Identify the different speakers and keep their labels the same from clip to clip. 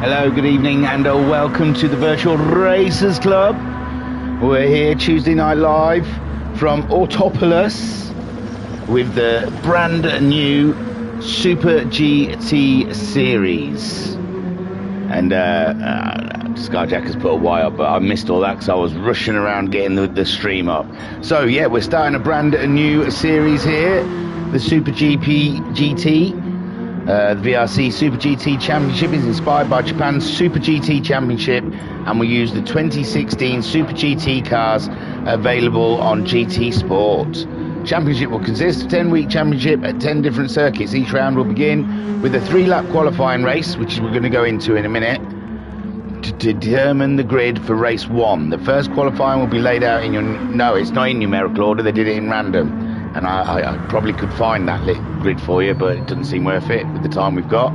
Speaker 1: Hello, good evening, and welcome to the Virtual Racers Club. We're here Tuesday night live from Autopolis with the brand new Super GT series. And Skyjack has put a Y up, but I missed all that because I was rushing around getting the stream up. So yeah, we're starting a brand new series here, the Super GT. The VRC Super GT Championship is inspired by Japan's Super GT Championship, and we use the 2016 Super GT cars available on GT Sport. Championship will consist of a 10-week championship at 10 different circuits. Each round will begin with a 3-lap qualifying race, which we're going to go into in a minute, to determine the grid for race 1. The first qualifying will be laid out in your... No, it's not in numerical order, they did it in random. And I probably could find that grid for you, but it doesn't seem worth it with the time we've got.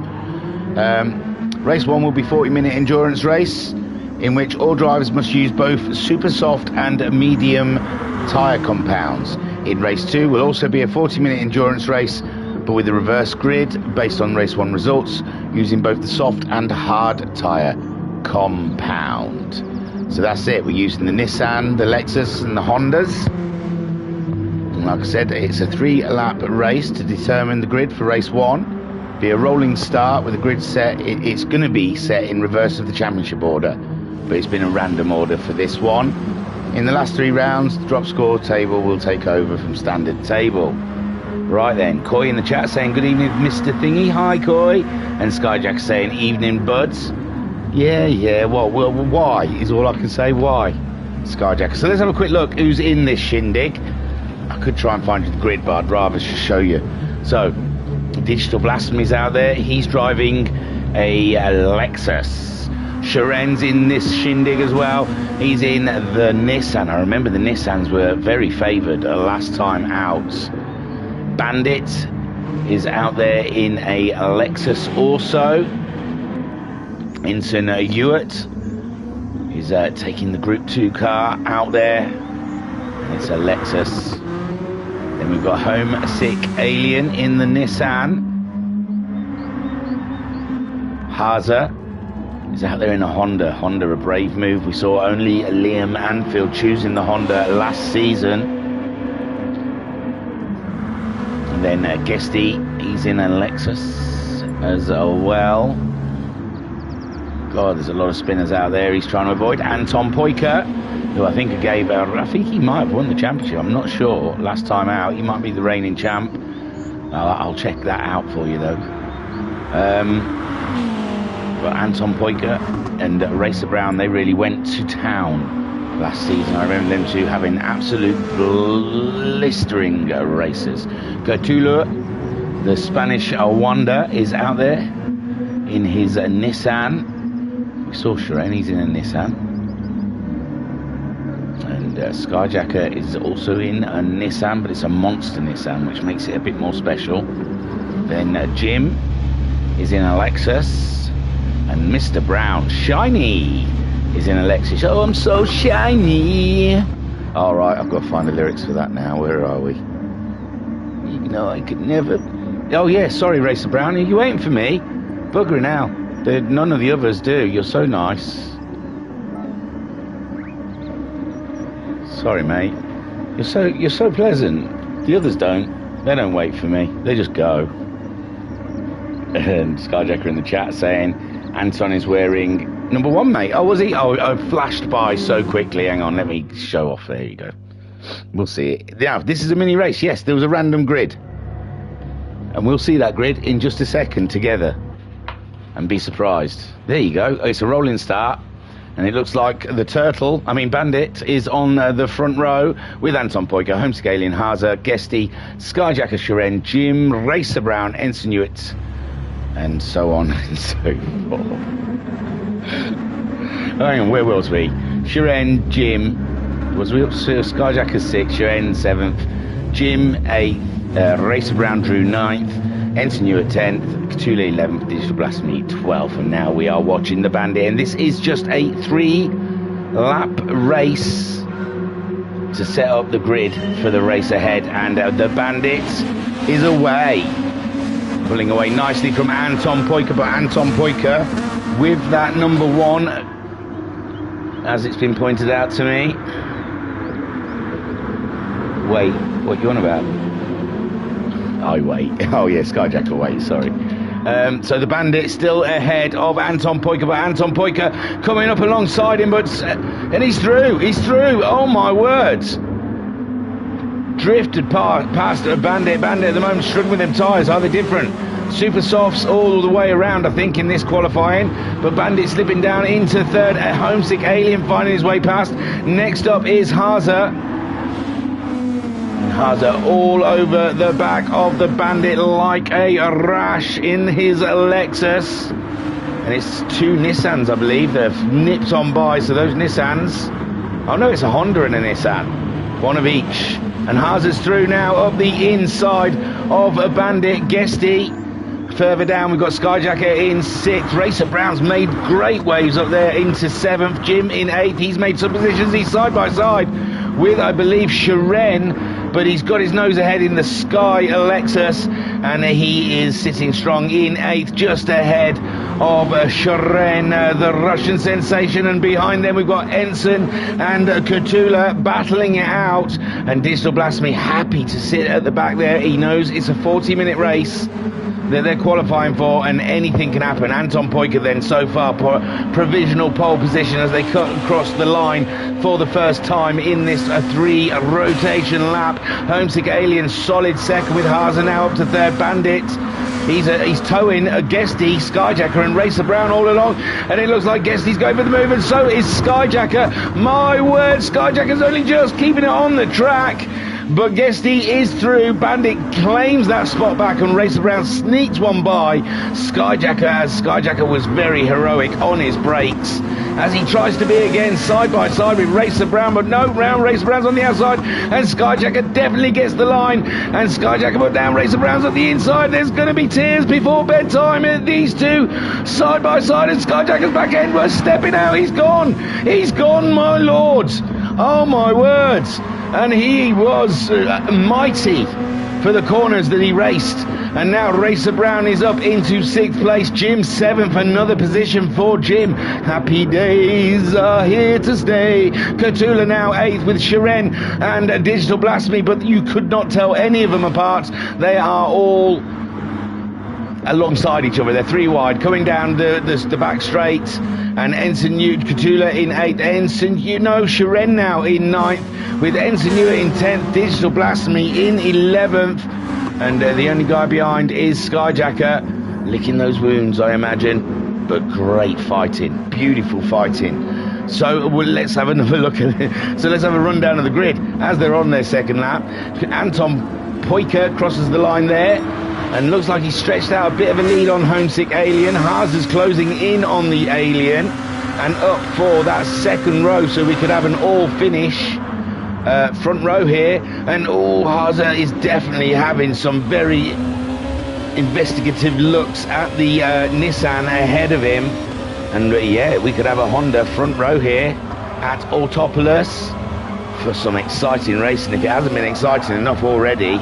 Speaker 1: Race 1 will be a 40-minute endurance race, in which all drivers must use both super soft and medium tyre compounds. In race 2 will also be a 40-minute endurance race, but with a reverse grid based on race 1 results, using both the soft and hard tyre compound. So that's it. We're using the Nissan, the Lexus and the Hondas. Like I said, it's a 3-lap race to determine the grid for race 1. Be a rolling start with a grid set. It's going to be set in reverse of the championship order, but it's been a random order for this one. In the last 3 rounds, the drop score table will take over from standard table. Right then, Coy in the chat saying good evening, Mr. Thingy. Hi, Coy. And Skyjack saying evening, buds. Yeah. Well, why is all I can say. Why, Skyjack? So let's have a quick look who's in this shindig. I could try and find you the grid, but I'd rather just show you. So, Digital Blasphemy's out there. He's driving a Lexus. Sharen's in this shindig as well. He's in the Nissan. I remember the Nissans were very favoured last time out. Bandit is out there in a Lexus also. Ensign Hewitt is taking the Group 2 car out there. It's a Lexus. Then we've got Homesick Alien in the Nissan. Haza is out there in a Honda. Honda, a brave move. We saw only Liam Anfield choosing the Honda last season. And then Guesty, he's in a Lexus as well. God, there's a lot of spinners out there he's trying to avoid. Anton Poiker, who I think I think he might have won the championship, I'm not sure. Last time out, he might be the reigning champ. I'll check that out for you though. But Anton Poiker and Racer Brown, they really went to town last season. I remember them two having absolute blistering races. Gertulur, the Spanish Wanda, is out there in his Nissan. We saw Sharen, he's in a Nissan. And Skyjacker is also in a Nissan, but it's a monster Nissan, which makes it a bit more special. Then Jim is in a Lexus. And Mr. Brown, Shiny, is in a Lexus. Oh, I'm so shiny. All right, I've got to find the lyrics for that now. Where are we? You know, I could never... Oh, yeah, sorry, Racer Brown. Are you waiting for me? Buggering out. None of the others do. You're so nice. Sorry, mate. You're so pleasant. The others don't. They don't wait for me. They just go. And Skyjacker in the chat saying Anton is wearing number 1, mate. Oh, was he? Oh, I flashed by so quickly. Hang on, let me show off. There you go. We'll see it. Now, this is a mini race. Yes, there was a random grid. And we'll see that grid in just a second together. And be surprised. There you go. It's a rolling start. And it looks like the Bandit is on the front row with Anton Poiker, Homescaling, Haza, Guesty, Skyjacker, Sharen, Jim, Racer Brown, Ensign Hewitt, and so on and so forth. Hang on, where was we? Sharen, Jim, was we up to Skyjacker 6th, Sharen 7th, Jim 8th, Racer Brown Drew 9th, Ensign Hewitt 10th, Cthulhu 11th, Digital Blasphemy 12th, and now we are watching the Bandit, and this is just a 3-lap race to set up the grid for the race ahead, and the Bandit is away. Pulling away nicely from Anton Poiker, but Anton Poiker with that number 1, as it's been pointed out to me. Wait, what you on about? Oh, wait. Oh, yeah, Skyjacker, wait, sorry. So the Bandit still ahead of Anton Poika, but Anton Poika coming up alongside him, and he's through, oh my words. Drifted past a Bandit at the moment, struggling with them tyres. Are they different? Super softs all the way around, I think, in this qualifying, but Bandit slipping down into third. A Homesick Alien finding his way past. Next up is Haza. Haza all over the back of the Bandit like a rash in his Lexus. And it's 2 Nissans, I believe. They've nipped on by, so those Nissans... Oh no, it's a Honda and a Nissan. One of each. And Haza's through now up the inside of a Bandit. Guesty. Further down, we've got Skyjacker in 6th. Racer Brown's made great waves up there into 7th. Jim in 8th. He's made some positions. He's side by side with, I believe, Shiren, but he's got his nose ahead in the Sky Lexus, and he is sitting strong in 8th, just ahead of Shiren, the Russian sensation. And behind them we've got Ensign and Kutula battling it out, and Digital Blasphemy happy to sit at the back there. He knows it's a 40-minute race that they're qualifying for, and anything can happen. Anton Poika then so far provisional pole position as they cut across the line for the first time in this 3 rotation lap. Homesick Alien solid second with Haza now up to third. Bandit, he's towing Guesty, Skyjacker and Racer Brown all along, and it looks like Guesty's going for the move, and so is Skyjacker. My word, Skyjacker's only just keeping it on the track. But Guesty is through. Bandit claims that spot back, and Racer Brown sneaks one by Skyjacker, as Skyjacker was very heroic on his brakes as he tries to be again side by side with Racer Brown, but no, Racer Brown's on the outside, and Skyjacker definitely gets the line, and Skyjacker put down. Racer Brown's on the inside. There's going to be tears before bedtime. These two side by side, and Skyjacker's back end was stepping out. He's gone, my lords. Oh my words. And he was mighty for the corners that he raced. And now Racer Brown is up into 6th place. Jim 7th, another position for Jim. Happy days are here to stay. Kutula now 8th with Shiren and Digital Blasphemy, but you could not tell any of them apart. They are all alongside each other. They're 3 wide coming down the back straight, and Ensign Kutula in 8th. Ensign Shiren now in 9th with Ensign in 10th. Digital Blasphemy in 11th, and the only guy behind is Skyjacker, licking those wounds, I imagine, but great fighting, beautiful fighting. So let's have another look at it. So let's have a rundown of the grid as they're on their second lap. Anton Poika crosses the line there, and looks like he's stretched out a bit of a lead on Homesick Alien. Haza's closing in on the Alien, and up for that second row, so we could have an all finish front row here. And Haza is definitely having some very investigative looks at the Nissan ahead of him, and yeah, we could have a Honda front row here at Autopolis for some exciting racing, if it hasn't been exciting enough already.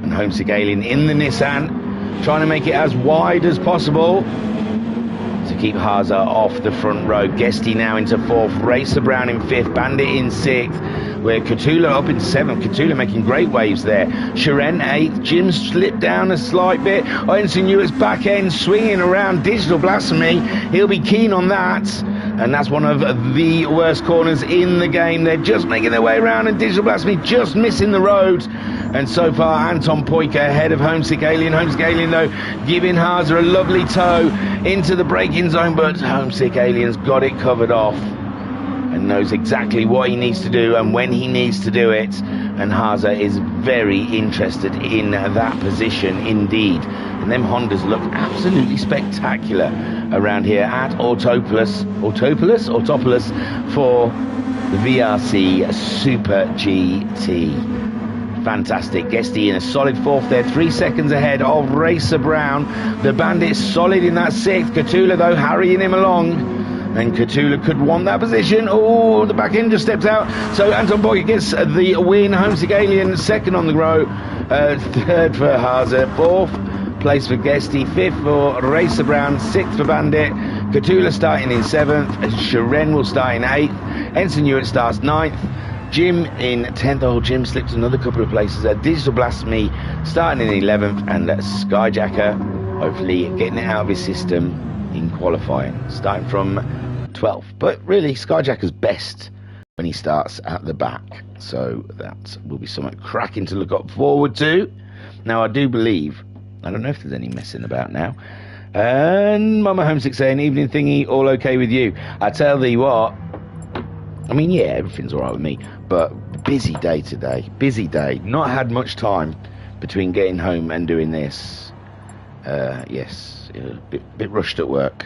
Speaker 1: Homesick Alien in the Nissan, trying to make it as wide as possible to keep Haza off the front row. Guesty now into 4th, Racer Brown in 5th, Bandit in 6th, where Kutula up into 7th. Kutula making great waves there. Shiren 8th, Jim slipped down a slight bit. Insinuous back end swinging around. Digital Blasphemy, he'll be keen on that. And that's one of the worst corners in the game. They're just making their way around, and Digital Blasphemy just missing the road. And so far, Anton Poika ahead of Homesick Alien. Homesick Alien, though, giving Haza a lovely tow into the braking zone, but Homesick Alien's got it covered off and knows exactly what he needs to do and when he needs to do it. And Haza is very interested in that position indeed. And them Hondas look absolutely spectacular around here at Autopolis for the VRC Super GT. Fantastic. Guesty in a solid 4th there, 3 seconds ahead of Racer Brown. The Bandit's solid in that 6th. Kutula, though, harrying him along. And Kutula could want that position. Oh, the back end just steps out. So Anton Poika gets the win. Homesick Alien 2nd on the row. 3rd for Haza. 4th place for Guesty, 5th for Racer Brown, 6th for Bandit, Cthulhu starting in 7th, Shiren will start in 8th, Ensign Hewitt starts 9th, Jim in 10th. Oh, Jim slipped another couple of places. Digital Blasphemy starting in 11th, and Skyjacker hopefully getting it out of his system in qualifying, starting from 12th. But really, Skyjacker's best when he starts at the back, so that will be something cracking to look up forward to. Now, I do believe, I don't know if there's any messing about now, and Mama Homesick saying, evening thingy, all okay with you? I tell thee what, I mean, yeah, everything's all right with me, but busy day today, busy day, not had much time between getting home and doing this. Yes, a bit rushed at work.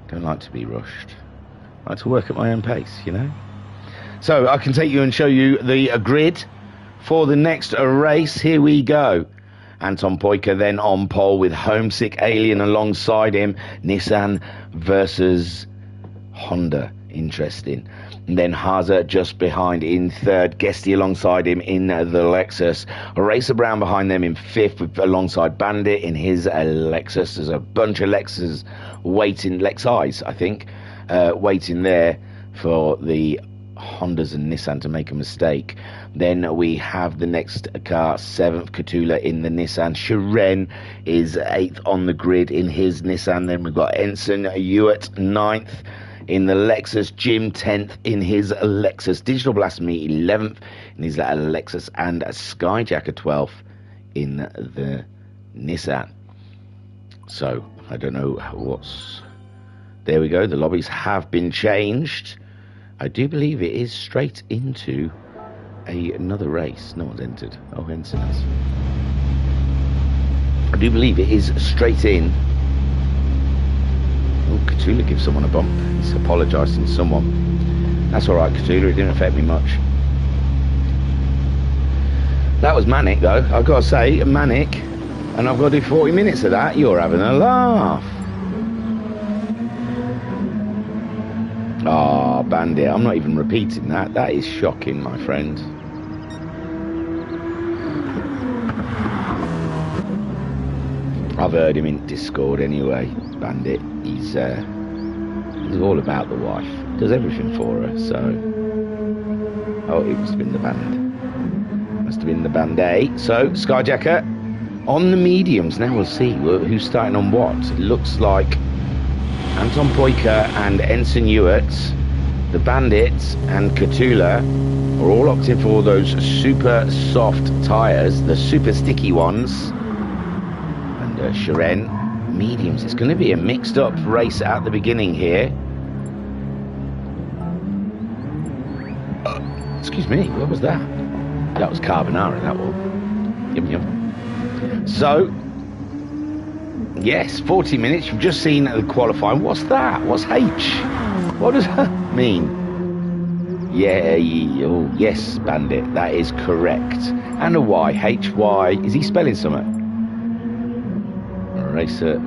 Speaker 1: Don't like to be rushed. I like to work at my own pace, you know. So I can take you and show you the grid for the next race. Here we go. Anton Poika then on pole with Homesick Alien alongside him. Nissan versus Honda. Interesting. And then Haza just behind in 3rd. Guesty alongside him in the Lexus. Racer Brown behind them in 5th alongside Bandit in his Lexus. There's a bunch of Lexus waiting, Lexis I think, waiting there for the Hondas and Nissan to make a mistake. Then we have the next car, 7th, Cthulhu in the Nissan. Shiren is 8th on the grid in his Nissan. Then we've got Ensign Hewitt 9th in the Lexus. Jim 10th in his Lexus. Digital Blasphemy 11th in his Lexus. And Skyjacker 12th in the Nissan. So I don't know what's... There we go. The lobbies have been changed. I do believe it is straight into another race. No one's entered. Oh, Ensign has. I do believe it is straight in. Oh, Cthulhu gives someone a bump. He's apologising to someone. That's all right, Cthulhu. It didn't affect me much. That was manic, though. I've got to say, manic. And I've got to do 40 minutes of that. You're having a laugh. Ah, oh, Bandit, I'm not even repeating that. That is shocking, my friend. I've heard him in Discord anyway, Bandit. He's all about the wife. Does everything for her, so... Oh, it must have been the band. Must have been the Band-Aid. So, Skyjacker on the mediums. Now we'll see who's starting on what. It looks like Anton Poika and Ensign Hewitt, the Bandits and Cthulhu are all opting for those super soft tyres, the super sticky ones. And Shiren, mediums. It's going to be a mixed up race at the beginning here. Excuse me, what was that? That was carbonara, that one. Yum yum. So, yes, 40 minutes. You've just seen the qualifying. What's that? What's H? What does that mean? Yeah, oh, yes, Bandit. That is correct. And a Y. H-Y. Is he spelling something? Racer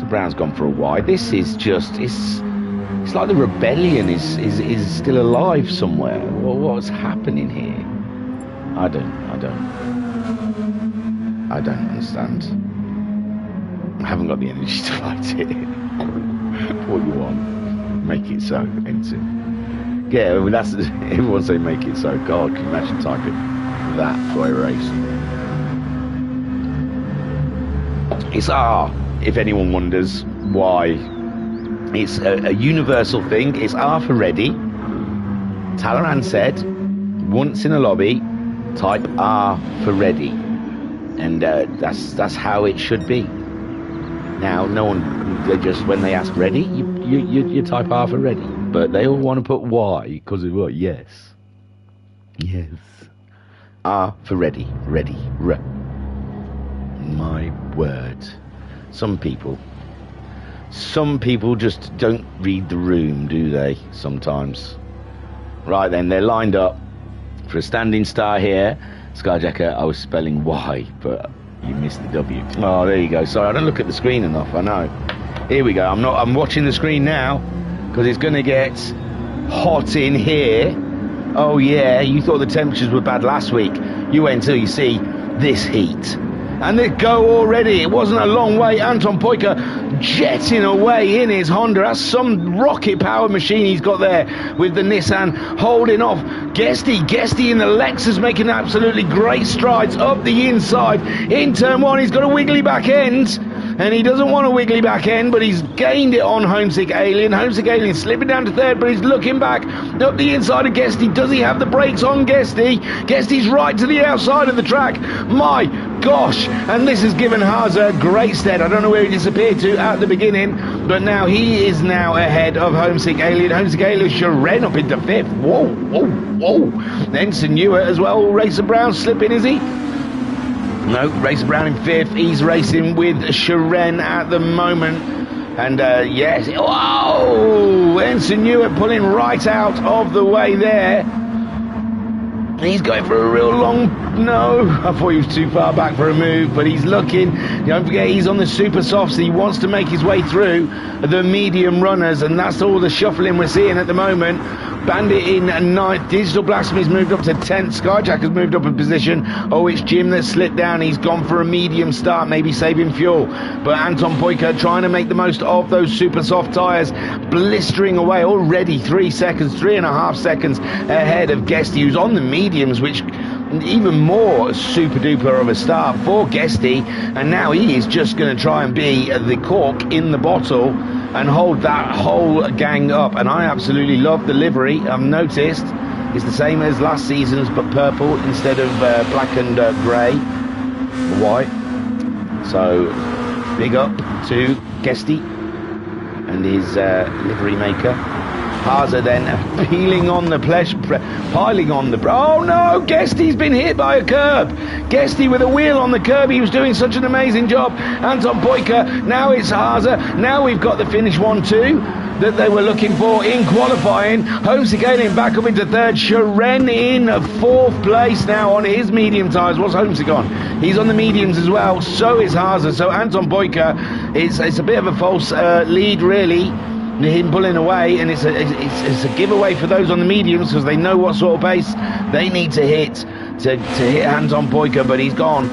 Speaker 1: Brown's gone for a Y. This is just... It's like the rebellion is still alive somewhere. What's happening here? I don't understand. I haven't got the energy to fight it. What you want? Make it so, Ensign. Yeah, I mean, that's everyone say make it so. God, can you imagine typing that for a race? It's R, if anyone wonders why. It's a universal thing. It's R for ready. Talaran said, once in a lobby, type R for ready. And that's how it should be. Now, no one, they just, when they ask ready, you type R for ready. But they all want to put Y, because of what? Yes. Yes. R for ready. Ready. R. My word. Some people just don't read the room, do they? Sometimes. Right then, they're lined up for a standing star here. Skyjacker, I was spelling Y, but you missed the W. Oh, there you go. Sorry, I don't look at the screen enough, I know. Here we go. I'm watching the screen now, because it's going to get hot in here. Oh, yeah, you thought the temperatures were bad last week. You wait until you see this heat. And they go already. It wasn't a long way. Anton Poika jetting away in his Honda. That's some rocket power machine he's got there with the Nissan holding off. Guesty in the Lexus making absolutely great strides up the inside. In turn one, he's got a wiggly back end. And he doesn't want a wiggly back end, but he's gained it on Homesick Alien. Homesick Alien slipping down to third, but he's looking back up the inside of Guesty. Does he have the brakes on Guesty? Guesty's right to the outside of the track. My gosh. And this has given Haza great stead. I don't know where he disappeared to at the beginning, but now he is now ahead of Homesick Alien. Homesick Alien, Sharon up into fifth. Whoa. Ensign Ewart as well. Racer Brown slipping, is he? No, Racer Brown in fifth. He's racing with Sharon at the moment. And yes, whoa! Ensign Ewart pulling right out of the way there. He's going for a real long... No, I thought he was too far back for a move, but he's looking. Don't forget, he's on the super softs. He wants to make his way through the medium runners, and that's all the shuffling we're seeing at the moment. Bandit in ninth. Digital Blasphemy's moved up to 10th. Skyjack has moved up a position. Oh, it's Jim that slipped down. He's gone for a medium start, maybe saving fuel. But Anton Poika trying to make the most of those super soft tyres, blistering away already 3.5 seconds ahead of Guesty, who's on the mediums, which even more super duper of a start for Guesty. And now he is just going to try and be the cork in the bottle and hold that whole gang up. And I absolutely love the livery. I've noticed it's the same as last season's, but purple instead of black and grey, white. So big up to Guesty and his livery maker. Haza then peeling on the piling on the... Oh no, Guesty's been hit by a curb. Guesty with a wheel on the curb. He was doing such an amazing job. Anton Poika, now it's Haza. Now we've got the finish 1-2 that they were looking for in qualifying. Homesick Alien back up into third. Sharon in fourth place now on his medium tyres. What's Homesick on? He's on the mediums as well. So is Haza. So Anton Poika, it's a bit of a false lead really. Him pulling away, and it's a giveaway for those on the mediums because they know what sort of pace they need to hit Anton Poika, but he's gone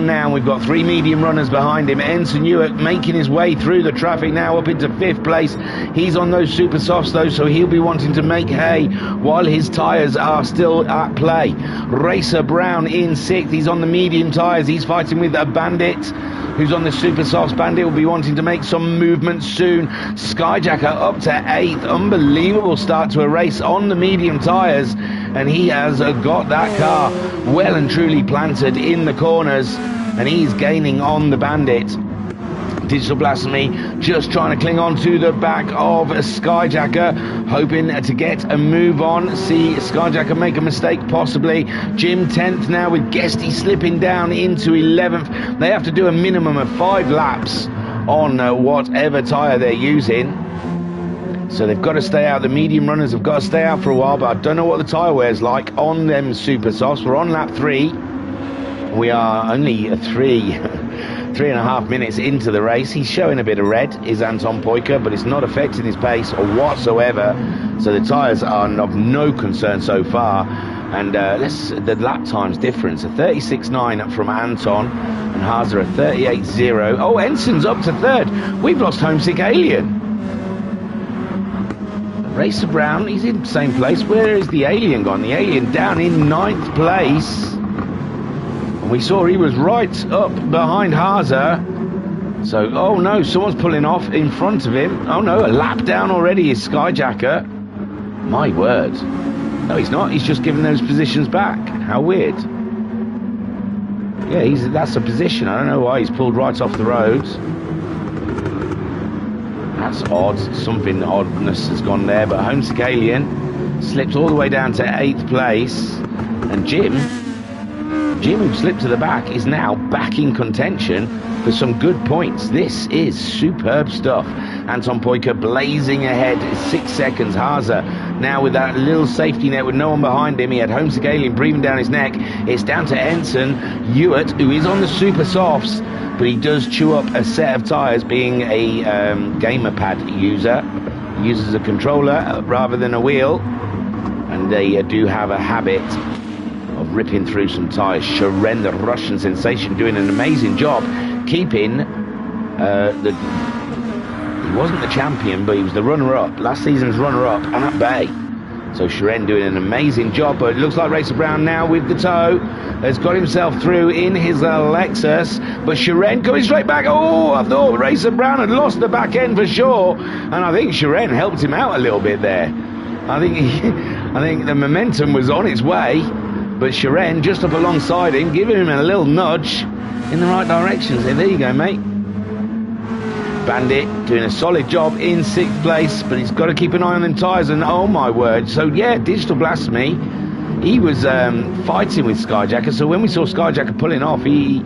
Speaker 1: now. We've got three medium runners behind him. Ensign Ewart making his way through the traffic now up into fifth place. He's on those super softs though, so he'll be wanting to make hay while his tyres are still at play. Racer Brown in sixth. He's on the medium tyres. He's fighting with a Bandit who's on the super softs. Bandit will be wanting to make some movement soon. Skyjacker up to eighth. Unbelievable start to a race on the medium tyres, and he has got that car well and truly planted in the corners, and he's gaining on the Bandit. Digital Blasphemy just trying to cling on to the back of Skyjacker, hoping to get a move on. See Skyjacker make a mistake possibly. Jim 10th now with Guesty slipping down into 11th. They have to do a minimum of 5 laps on whatever tyre they're using. So they've got to stay out. The medium runners have got to stay out for a while, but I don't know what the tyre wear's like on them super softs. We're on lap 3. We are only 3.5 minutes into the race. He's showing a bit of red, is Anton Poika, but it's not affecting his pace whatsoever. So the tyres are of no concern so far. And the lap times difference, a 36.9 from Anton, and Haza a 38.0. Oh, Ensign's up to third. We've lost Homesick Alien. Racer Brown, he's in the same place. Where is the Alien gone? The Alien down in 9th place. And we saw he was right up behind Haza. So, oh no, someone's pulling off in front of him. Oh no, a lap down already is Skyjacker. My word. No, he's not. He's just giving those positions back. How weird. Yeah, that's a position. I don't know why he's pulled right off the roads. That's odd. Something oddness has gone there. But Homesick Alien slipped all the way down to 8th place. And Jim, who slipped to the back, is now back in contention for some good points. This is superb stuff. Anton Poika blazing ahead, 6 seconds. Haza now with that little safety net with no one behind him. He had Homesick Alien breathing down his neck. It's down to Ensign Ewart, who is on the super softs, but he does chew up a set of tyres, being a gamer pad user. He uses a controller rather than a wheel, and they do have a habit of ripping through some tyres. Sharon, the Russian sensation, doing an amazing job keeping he wasn't the champion, but he was the runner-up, last season's runner-up, at bay. So Sharon doing an amazing job, but it looks like Racer Brown now with the tow has got himself through in his Lexus, but Sharon coming straight back. Oh, I thought Racer Brown had lost the back end for sure, and I think Sharon helped him out a little bit there. I think the momentum was on its way, but Sharon just up alongside him, giving him a little nudge in the right direction. So there you go, mate. Bandit doing a solid job in 6th place, but he's got to keep an eye on them tyres, and oh my word. So yeah, Digital Blasphemy, he was fighting with Skyjacker, so when we saw Skyjacker pulling off, he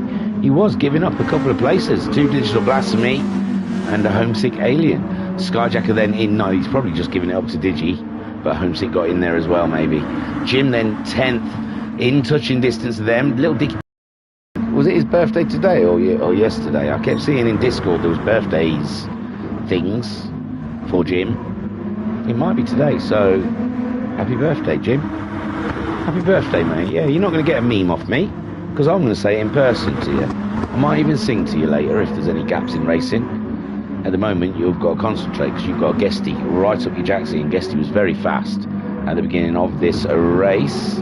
Speaker 1: was giving up a couple of places to Digital Blasphemy and a Homesick Alien. Skyjacker then in 9th, he's probably just giving it up to Digi, but Homesick got in there as well maybe. Jim then 10th, in touching distance of them. Little Dicky, was it his birthday today or yesterday? I kept seeing in Discord there was birthdays things for Jim. It might be today, so happy birthday, Jim. Happy birthday, mate. Yeah, you're not going to get a meme off me, because I'm going to say it in person to you. I might even sing to you later if there's any gaps in racing. At the moment, you've got to concentrate because you've got a Guesty right up your jacksie, and Guesty was very fast at the beginning of this race.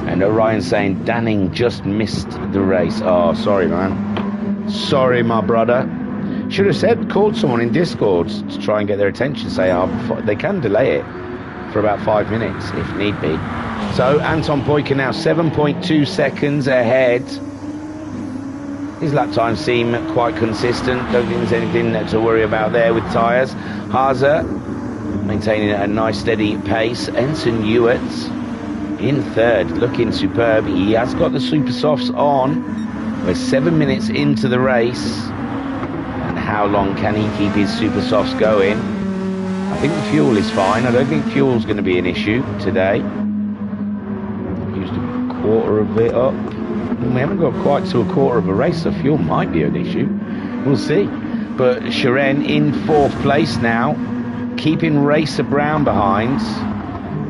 Speaker 1: And Orion saying, Danning just missed the race. Oh, sorry, man. Sorry, my brother. Should have called someone in Discord to try and get their attention. Say, they can delay it for about 5 minutes if need be. So, Anton Poyka now 7.2 seconds ahead. His lap times seem quite consistent. Don't think there's anything to worry about there with tyres. Haza maintaining a nice steady pace. Ensign Ewart in 3rd, looking superb. He has got the super softs on. We're 7 minutes into the race, and how long can he keep his super softs going? I think the fuel is fine. I don't think fuel's going to be an issue today. Used a quarter of it up. We haven't got quite to a quarter of a race, so fuel might be an issue. We'll see. But Sharon in 4th place now, keeping Racer Brown behind.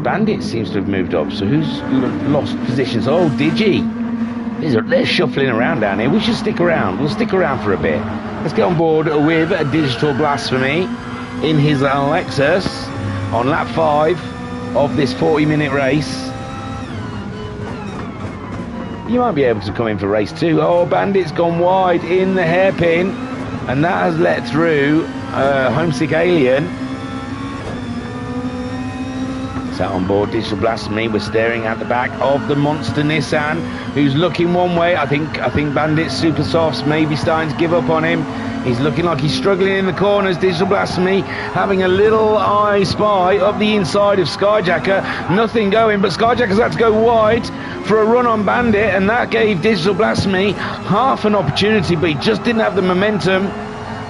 Speaker 1: Bandit seems to have moved up, so who's lost positions? Oh, Digi. They're shuffling around down here. We should stick around. We'll stick around for a bit. Let's get on board with a Digital Blasphemy in his Lexus on lap 5 of this 40-minute race. You might be able to come in for race 2. Oh, Bandit's gone wide in the hairpin, and that has let through Homesick Alien. Sat on board Digital Blasphemy. We're staring at the back of the monster Nissan, who's looking one way. I think Bandit's super softs maybe starting to give up on him. He's looking like he's struggling in the corners. Digital Blasphemy having a little eye spy up the inside of Skyjacker. Nothing going, but Skyjacker's had to go wide for a run on Bandit, and that gave Digital Blasphemy half an opportunity, but he just didn't have the momentum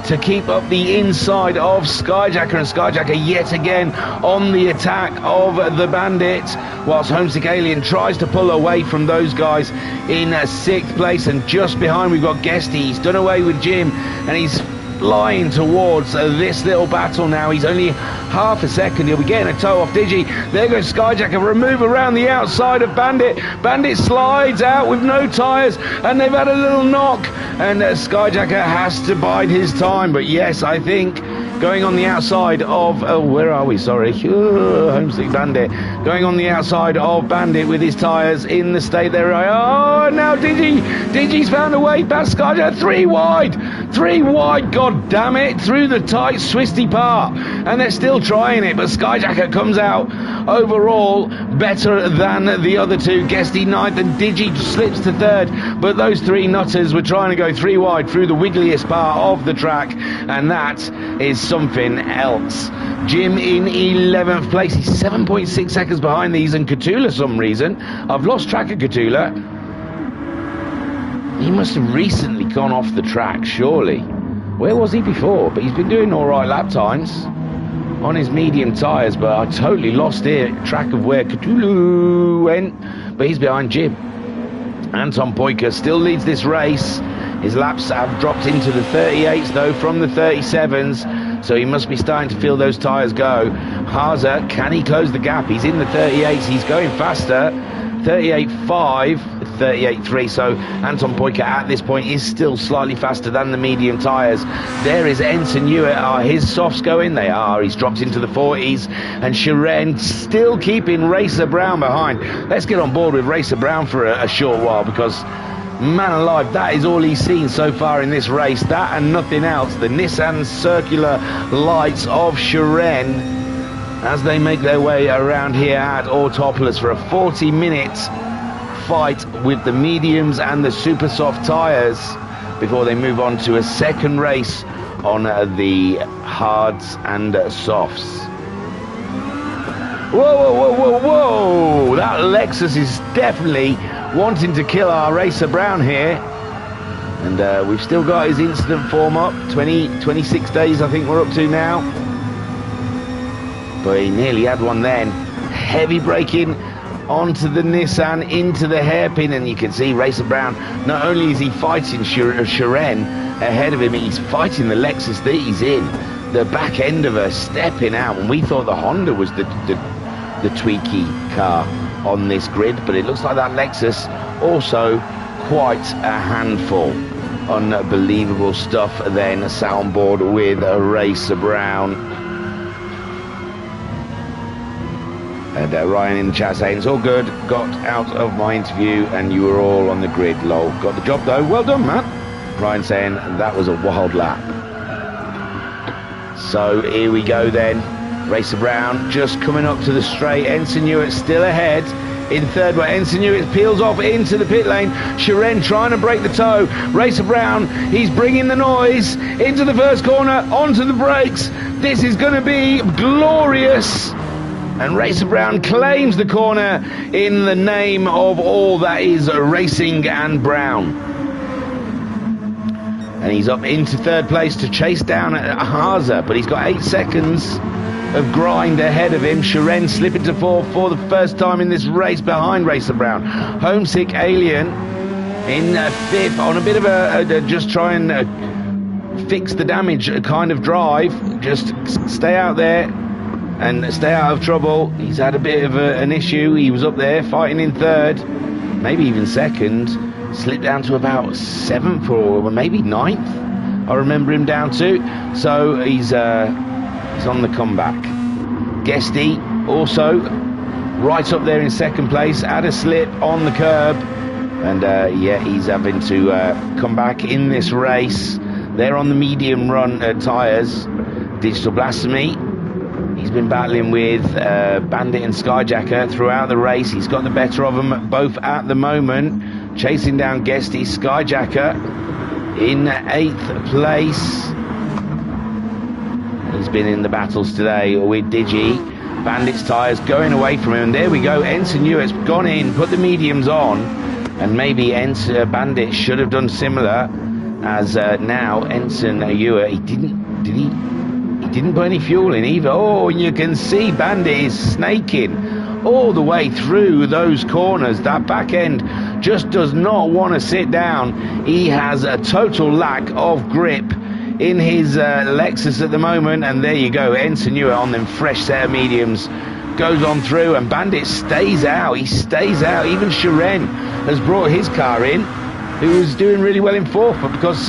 Speaker 1: to keep up the inside of Skyjacker, and Skyjacker yet again on the attack of the Bandit, whilst Homesick Alien tries to pull away from those guys in 6th place. And just behind we've got Guesty. He's done away with Jim, and he's flying towards this little battle now. He's only half a second. He'll be getting a toe off Digi. There goes Skyjacker. Remove around the outside of Bandit. Bandit slides out with no tyres, and they've had a little knock, and Skyjacker has to bide his time. But yes, I think going on the outside of where are we? Sorry, Homesick Bandit going on the outside of Bandit with his tyres in the state they're in. Oh, now Digi's found a way past Skyjacker. 3 wide, god damn it, through the tight Swisty part, and they're still trying it, but Skyjacker comes out overall better than the other two. Guesty 9th, and Digi slips to 3rd, but those 3 nutters were trying to go 3 wide through the wiggliest part of the track, and that is something else. Jim in 11th place. He's 7.6 seconds behind these, and Cthulhu, some reason, I've lost track of Cthulhu. He must have recently gone off the track, surely. Where was he before? But he's been doing all right lap times on his medium tyres, but I totally lost track of where Cthulhu went. But he's behind Jim. Anton Poyka still leads this race. His laps have dropped into the 38s, though, from the 37s. So he must be starting to feel those tyres go. Haza, can he close the gap? He's in the 38s. He's going faster. 38.5, 38.3. So Anton Poiker at this point is still slightly faster than the medium tyres. There is Ensign Hewitt. Are his softs going? They are. He's dropped into the 40s. And Shiren still keeping Racer Brown behind. Let's get on board with Racer Brown for a short while, because man alive, that is all he's seen so far in this race. That and nothing else. The Nissan circular lights of Shiren as they make their way around here at Autopolis for a 40-minute fight with the mediums and the super soft tyres before they move on to a second race on the hards and softs. Whoa, whoa, whoa, whoa, whoa! That Lexus is definitely wanting to kill our Racer Brown here. And we've still got his incident form up. 26 days I think we're up to now. But he nearly had one then. Heavy braking onto the Nissan, into the hairpin, and you can see Racer Brown, not only is he fighting Shiren ahead of him, he's fighting the Lexus that he's in. The back end of her stepping out, and we thought the Honda was the tweaky car on this grid, but it looks like that Lexus also quite a handful. Unbelievable stuff then sat on board with Racer Brown. And Ryan in the chat saying, it's all good, got out of my interview and you were all on the grid, lol. Got the job though, well done, man. Ryan saying, that was a wild lap. So here we go then. Racer Brown just coming up to the straight. Ensign Hewitt still ahead in third, where Ensign Hewitt peels off into the pit lane. Shiren trying to break the toe. Racer Brown, he's bringing the noise into the first corner, onto the brakes. This is going to be glorious. And Racer Brown claims the corner in the name of all that is racing and Brown. And he's up into third place to chase down Haza, but he's got 8 seconds of grind ahead of him. Shiren slipping to fourth for the first time in this race behind Racer Brown. Homesick Alien in fifth on a bit of a just try and fix the damage kind of drive. Just stay out there and stay out of trouble. He's had a bit of an issue. He was up there fighting in third, maybe even second, slipped down to about 7th or maybe 9th, I remember him down to. So he's on the comeback. Guesty also right up there in second place, had a slip on the curb, and yeah, he's having to come back in this race. They're on the medium run tyres. Digital Blasphemy, he's been battling with Bandit and Skyjacker throughout the race. He's got the better of them both at the moment, chasing down Guesty. Skyjacker in 8th place. He's been in the battles today with Digi. Bandit's tyres going away from him, and there we go. Ensign Hewitt's gone in, put the mediums on, and maybe Bandit should have done similar, as now Ensign Hewitt, he didn't put any fuel in either. Oh, and you can see Bandit is snaking all the way through those corners. That back end just does not want to sit down. He has a total lack of grip in his Lexus at the moment, and there you go. Ensign Hewitt on them fresh set of mediums goes on through, and Bandit stays out. He stays out. Even Shiren has brought his car in, who was doing really well in fourth, but because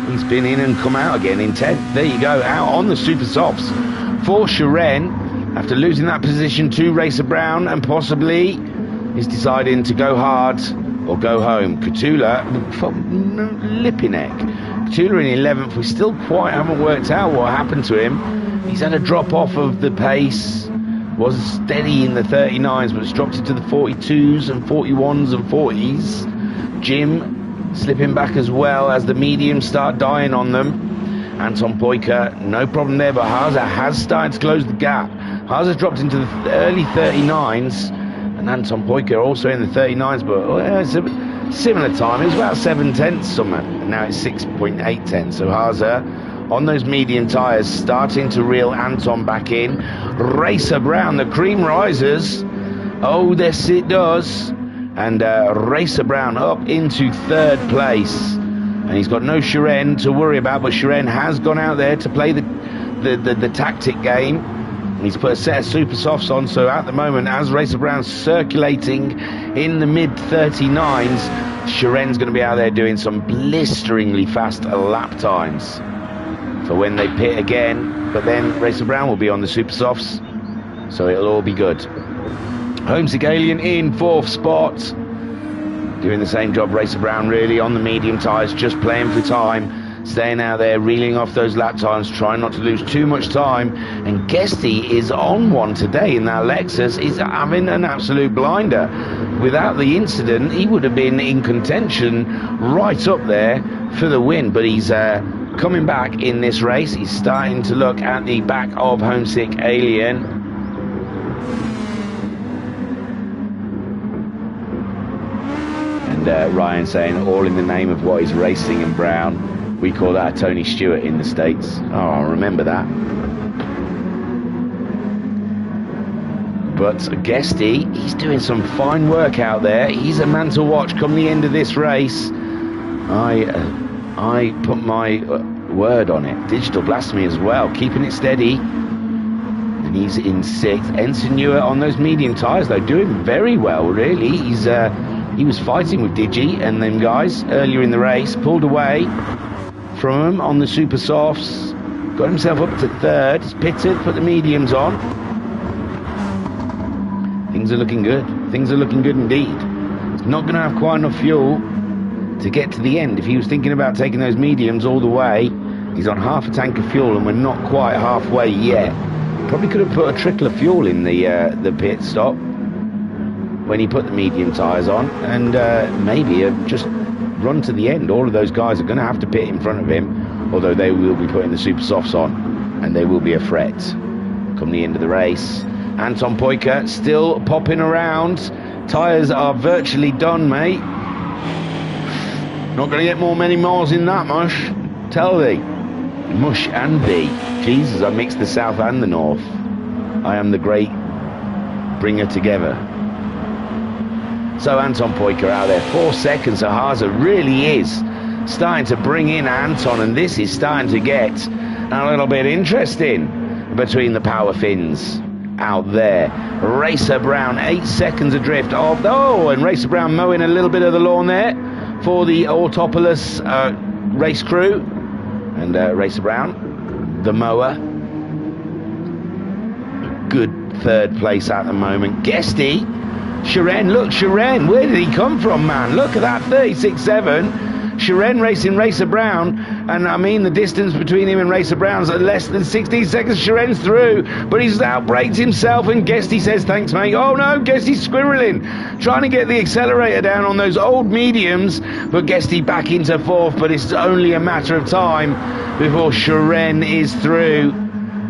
Speaker 1: he's been in and come out again in 10th. There you go, out on the super softs for Shiren after losing that position to Racer Brown, and possibly is deciding to go hard or go home. Katula from Lipinek. Katula in 11th. We still quite haven't worked out what happened to him. He's had a drop off of the pace. Was steady in the 39s, but it's dropped into the 42s and 41s and 40s. Jim slipping back as well as the mediums start dying on them. Anton Poiker, no problem there, but Haza has started to close the gap. Haza's dropped into the early 39s, and Anton Poiker also in the 39s, but it's a similar time. It was about 7/10 somewhere, and now it's 6.810. So Haza on those medium tyres starting to reel Anton back in. Racer Brown, the cream rises. Oh, yes it does. And Racer Brown up into third place, and he's got no Shiren to worry about, but Shiren has gone out there to play the tactic game. He's put a set of super softs on, so at the moment, as Racer Brown's circulating in the mid-39s, Sharen's going to be out there doing some blisteringly fast lap times for when they pit again. But then Racer Brown will be on the super softs, so it'll all be good. Homesick Alien in 4th spot. Doing the same job Racer Brown really on the medium tyres, just playing for time. Staying out there, reeling off those lap times, trying not to lose too much time. And Guesty is on one today in that Lexus. He's having an absolute blinder. Without the incident, he would have been in contention right up there for the win. But he's coming back in this race. He's starting to look at the back of Homesick Alien. And Ryan saying, all in the name of what is racing and Brown. We call that a Tony Stewart in the States. Oh, I remember that. But Guesty, he's doing some fine work out there. He's a man to watch come the end of this race. I put my word on it. Digital Blasphemy as well, keeping it steady. And he's in 6th. Ensign Newer on those medium tyres, though, doing very well, really. He was fighting with Digi and them guys earlier in the race, pulled away from him on the super softs, got himself up to 3rd. He's pitted, put the mediums on. Things are looking good. Things are looking good indeed. He's not going to have quite enough fuel to get to the end. If he was thinking about taking those mediums all the way, he's on half a tank of fuel and we're not quite halfway yet. Probably could have put a trickle of fuel in the pit stop when he put the medium tyres on, and maybe just run to the end. All of those guys are going to have to pit in front of him, although they will be putting the super softs on, and they will be a threat come the end of the race. Anton Poiker still popping around. Tyres are virtually done, mate. Not going to get many miles in that mush, tell thee. Mush and thee. Jesus, I mixed the south and the north. I am the great bringer together. So Anton Poiker out there, 4 seconds. Haza really is starting to bring in Anton, and this is starting to get a little bit interesting between the power fins out there. Racer Brown 8 seconds adrift of, and Racer Brown mowing a little bit of the lawn there for the Autopolis race crew. And Racer Brown, the mower, good 3rd place at the moment. Guesty, Sharen, look, Sharen, where did he come from, man? Look at that, 36.7. Sharen racing Racer Brown, and I mean the distance between him and Racer Brown's at less than 16 seconds. Sharen's through, but he's outbraked himself, and Guesty says, thanks, mate. Oh no, Guesty's squirreling, trying to get the accelerator down on those old mediums, but Guesty back into 4th, but it's only a matter of time before Sharen is through.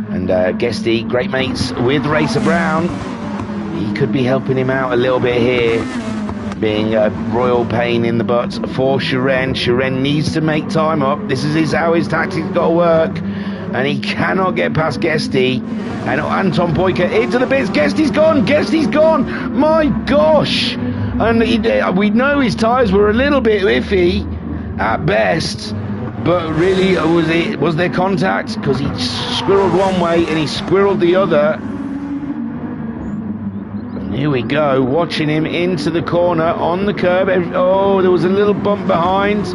Speaker 1: And Guesty, great mates with Racer Brown. He could be helping him out a little bit here, being a royal pain in the butt for Sharen. Sharen needs to make time up. This is how his tactics got to work, and he cannot get past Guesty. And Anton Poiker into the bits. Guesty's gone. Guesty's gone. My gosh! And we know his tyres were a little bit iffy at best, but really, was there contact? Because he squirreled one way and he squirreled the other. Here we go, watching him into the corner on the curb. Oh, there was a little bump behind.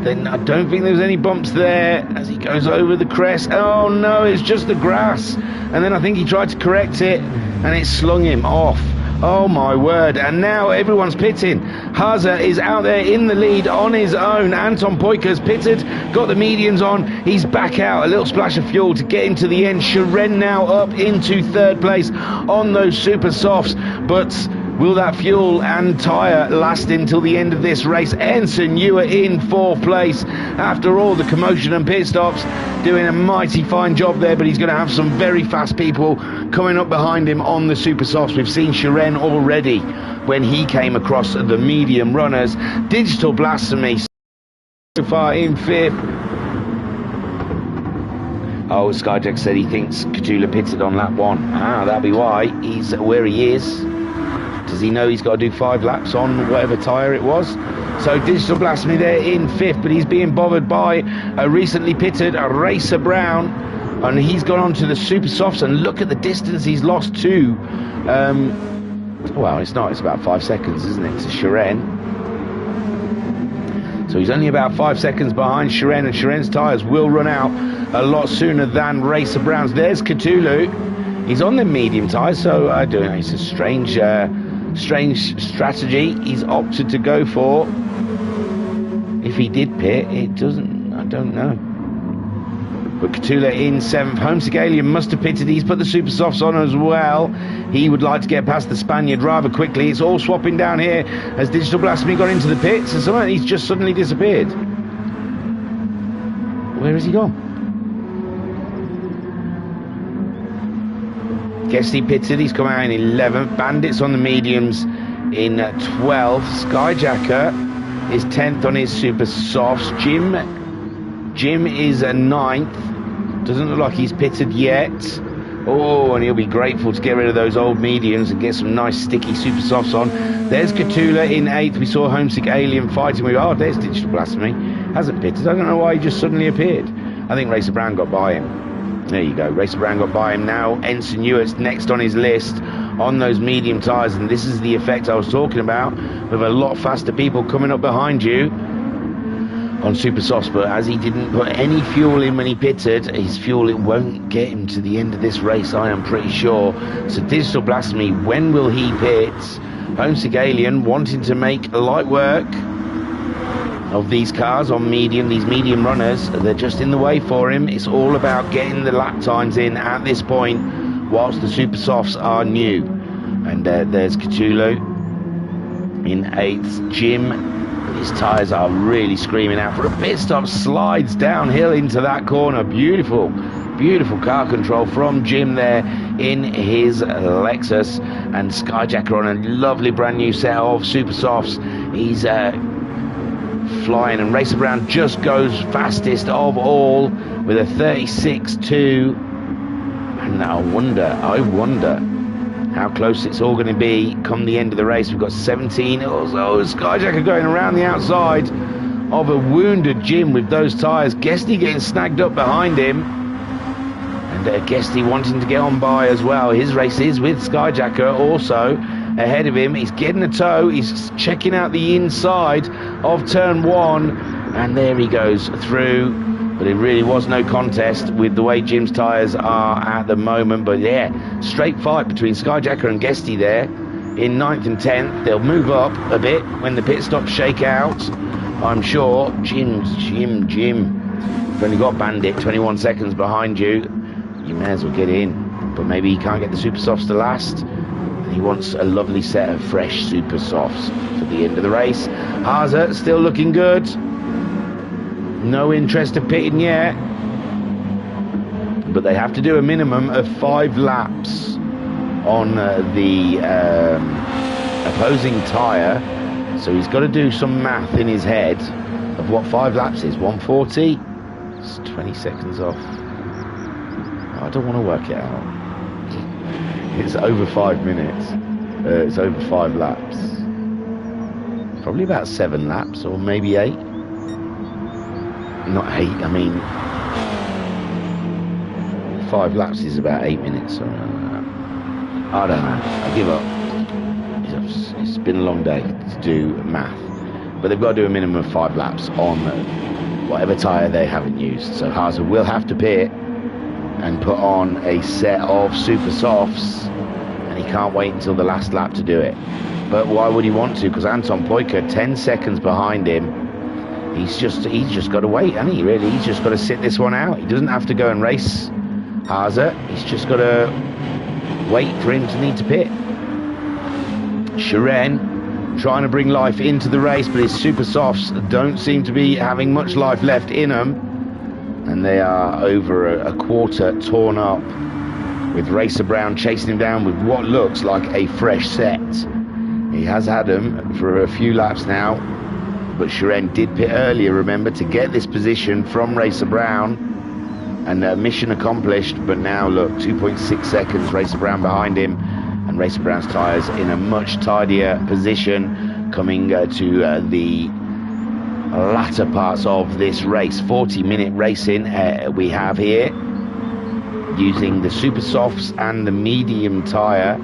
Speaker 1: Then I don't think there's any bumps there as he goes over the crest. Oh no, it's just the grass. And then I think he tried to correct it and it slung him off. Oh my word. And now everyone's pitting. Haza is out there in the lead on his own. Anton Poiker's pitted, got the mediums on. He's back out, a little splash of fuel to get him to the end. Sharen now up into 3rd place on those super softs. But will that fuel and tyre last until the end of this race? Ensign Newer in 4th place after all the commotion and pit stops, doing a mighty fine job there, but he's going to have some very fast people coming up behind him on the super softs. We've seen Sharen already when he came across the medium runners. Digital Blasphemy so far in 5th. Oh, Skyjack said he thinks Kajula pitted on lap 1. That'll be why he's where he is. Does he know he's got to do 5 laps on whatever tyre it was? So Digital Blasphemy there in 5th, but he's being bothered by a recently pitted Racer Brown. And he's gone on to the super softs, and look at the distance he's lost to. Well, it's not. It's about 5 seconds, isn't it, to Shiren? So he's only about 5 seconds behind Shiren, and Shiren's tyres will run out a lot sooner than Racer Brown's. There's Cthulhu. He's on the medium tyres, so I don't know. It's a strange strategy he's opted to go for. If he did pit, it doesn't. I don't know. But Cthulhu in 7th. Homesick Alien must have pitted. He's put the super softs on as well. He would like to get past the Spaniard rather quickly. It's all swapping down here as Digital Blasphemy got into the pits, and somehow he's just suddenly disappeared. Where has he gone? Guess he pitted. He's come out in 11th. Bandits on the mediums in 12th. Skyjacker is 10th on his super softs. Jim is a 9th. Doesn't look like he's pitted yet. Oh, and he'll be grateful to get rid of those old mediums and get some nice sticky super softs on. There's Cthulhu in 8th. We saw Homesick Alien fighting with... Oh, there's Digital Blasphemy. Hasn't pitted. I don't know why he just suddenly appeared. I think Racer Brown got by him. There you go. Racer Brown got by him. Now Ensign Ewart's next on his list on those medium tyres. And this is the effect I was talking about, with a lot faster people coming up behind you on super softs. But as he didn't put any fuel in when he pitted, his fuel, it won't get him to the end of this race, I am pretty sure. So Digital Blasphemy, when will he pit? Homesick Alien wanting to make light work of these cars on medium. These medium runners, they're just in the way for him. It's all about getting the lap times in at this point whilst the super softs are new. And there's Cthulhu in 8th. Jim, his tyres are really screaming out for a pit stop. Slides downhill into that corner. Beautiful car control from Jim there in his Lexus. And Skyjacker on a lovely brand new set of super softs. He's flying, and Racer Brown just goes fastest of all with a 36.2. And I wonder how close it's all going to be come the end of the race. We've got 17. Also, Skyjacker going around the outside of a wounded Jim with those tyres. Guesty getting snagged up behind him, and Guesty wanting to get on by as well. His race is with Skyjacker also ahead of him. He's getting a tow. He's checking out the inside of turn 1, and there he goes through. But it really was no contest with the way Jim's tyres are at the moment. But yeah, straight fight between Skyjacker and Guesty there in 9th and 10th. They'll move up a bit when the pit stops shake out, I'm sure. Jim. You've only got Bandit 21 seconds behind you. You may as well get in. But maybe he can't get the super softs to last. He wants a lovely set of fresh super softs for the end of the race. Haza still looking good. No interest of pitting yet. But they have to do a minimum of 5 laps on the opposing tyre. So he's got to do some math in his head of what 5 laps is. 140? It's 20 seconds off. Oh, I don't want to work it out. It's over 5 minutes. It's over 5 laps. Probably about 7 laps, or maybe 8. Not 8, I mean 5 laps is about 8 minutes. Or I don't know. I give up. It's been a long day to do math. But they've got to do a minimum of 5 laps on whatever tyre they haven't used. So Haza will have to pit and put on a set of super softs, and he can't wait until the last lap to do it. But why would he want to? Because Anton Poika 10 seconds behind him. He's just got to wait, hasn't he, really? He's just got to sit this one out. He doesn't have to go and race Haza. He's just got to wait for him to need to pit. Shiren trying to bring life into the race, but his super softs don't seem to be having much life left in them. And they are over a quarter torn up, with Racer Brown chasing him down with what looks like a fresh set. He has had them for a few laps now, but Shiren did pit earlier, remember, to get this position from Racer Brown, and mission accomplished. But now look, 2.6 seconds, Racer Brown behind him, and Racer Brown's tyres in a much tidier position coming to the latter parts of this race. 40-minute racing we have here. using the super softs and the medium tyre.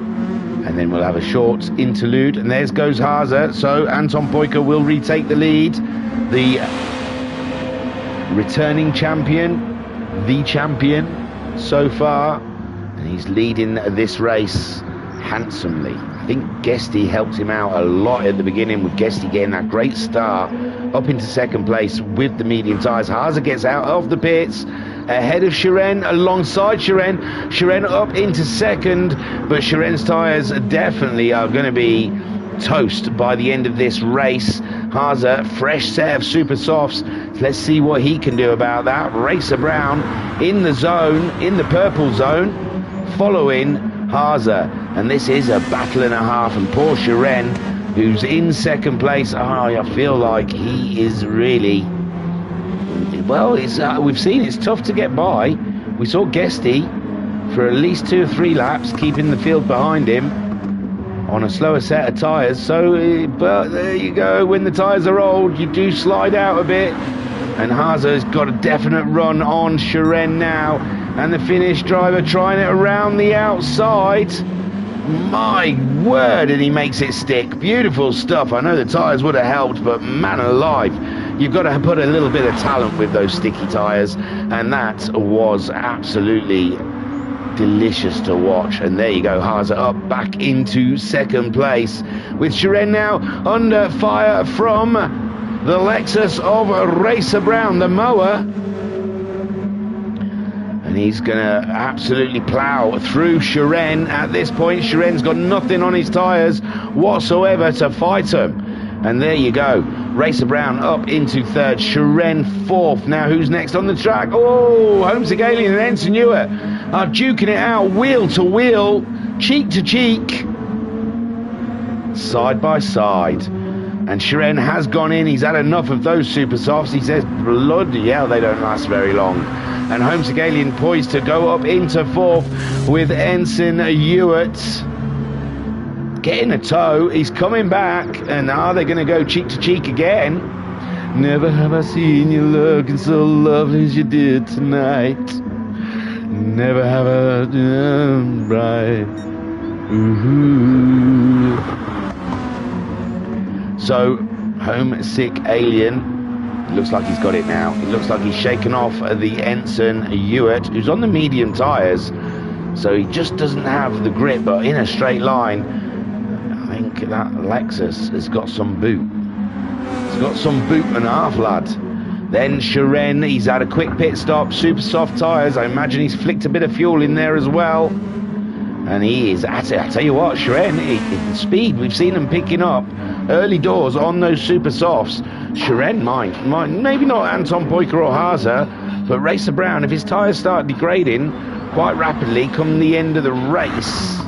Speaker 1: And then we'll have a short interlude. And there goes Haase. So Anton Poiker will retake the lead. The returning champion, the champion so far. And he's leading this race handsomely. I think Guesty helped him out a lot at the beginning, with Guesty getting that great start up into second place with the medium tyres. Haase gets out of the pits ahead of Shiren, alongside Shiren. Shiren up into second, but Shiren's tyres definitely are going to be toast by the end of this race. Haase, fresh set of super softs. Let's see what he can do about that. Racer Brown in the zone, in the purple zone, following Haase. And this is a battle and a half, and poor Shiren, who's in second place, I feel like he is really, well, we've seen it's tough to get by. We saw Guesty for at least 2 or 3 laps, keeping the field behind him on a slower set of tyres. So, but there you go, when the tyres are old, you do slide out a bit. And Haase's got a definite run on Shiren now. And the Finnish driver trying it around the outside. My word, and he makes it stick. Beautiful stuff. I know the tyres would have helped, but man alive, you've got to put a little bit of talent with those sticky tyres. And that was absolutely delicious to watch. And there you go, Haase up back into second place, with Shiren now under fire from the Lexus of Racer Brown, the mower. And he's going to absolutely plough through Shiren at this point. Shiren's got nothing on his tyres whatsoever to fight him. And there you go, Racer Brown up into third, Shiren fourth. Now who's next on the track? Oh, Homesick Alien and Ensign Ewart are duking it out, wheel to wheel, cheek to cheek, side by side. And Shiren has gone in. He's had enough of those super softs. He says, bloody hell, they don't last very long. And Homesick Alien poised to go up into fourth, with Ensign Ewart getting a tow. He's coming back, and are they going to go cheek to cheek again? Never have I seen you looking so lovely as you did tonight. Never have I done right. Ooh. So, Homesick Alien, looks like he's got it now. It looks like he's shaken off the Ensign Ewart, who's on the medium tyres, so he just doesn't have the grip, but in a straight line, I think that Lexus has got some boot. It's got some boot and a half, lad. Then Shiren, he's had a quick pit stop, super soft tyres. I imagine he's flicked a bit of fuel in there as well. And he is at it. I tell you what, Shiren, speed, we've seen him picking up early doors on those super softs. Shiren might, maybe not Anton Poiker or Haase, but Racer Brown, if his tyres start degrading quite rapidly come the end of the race,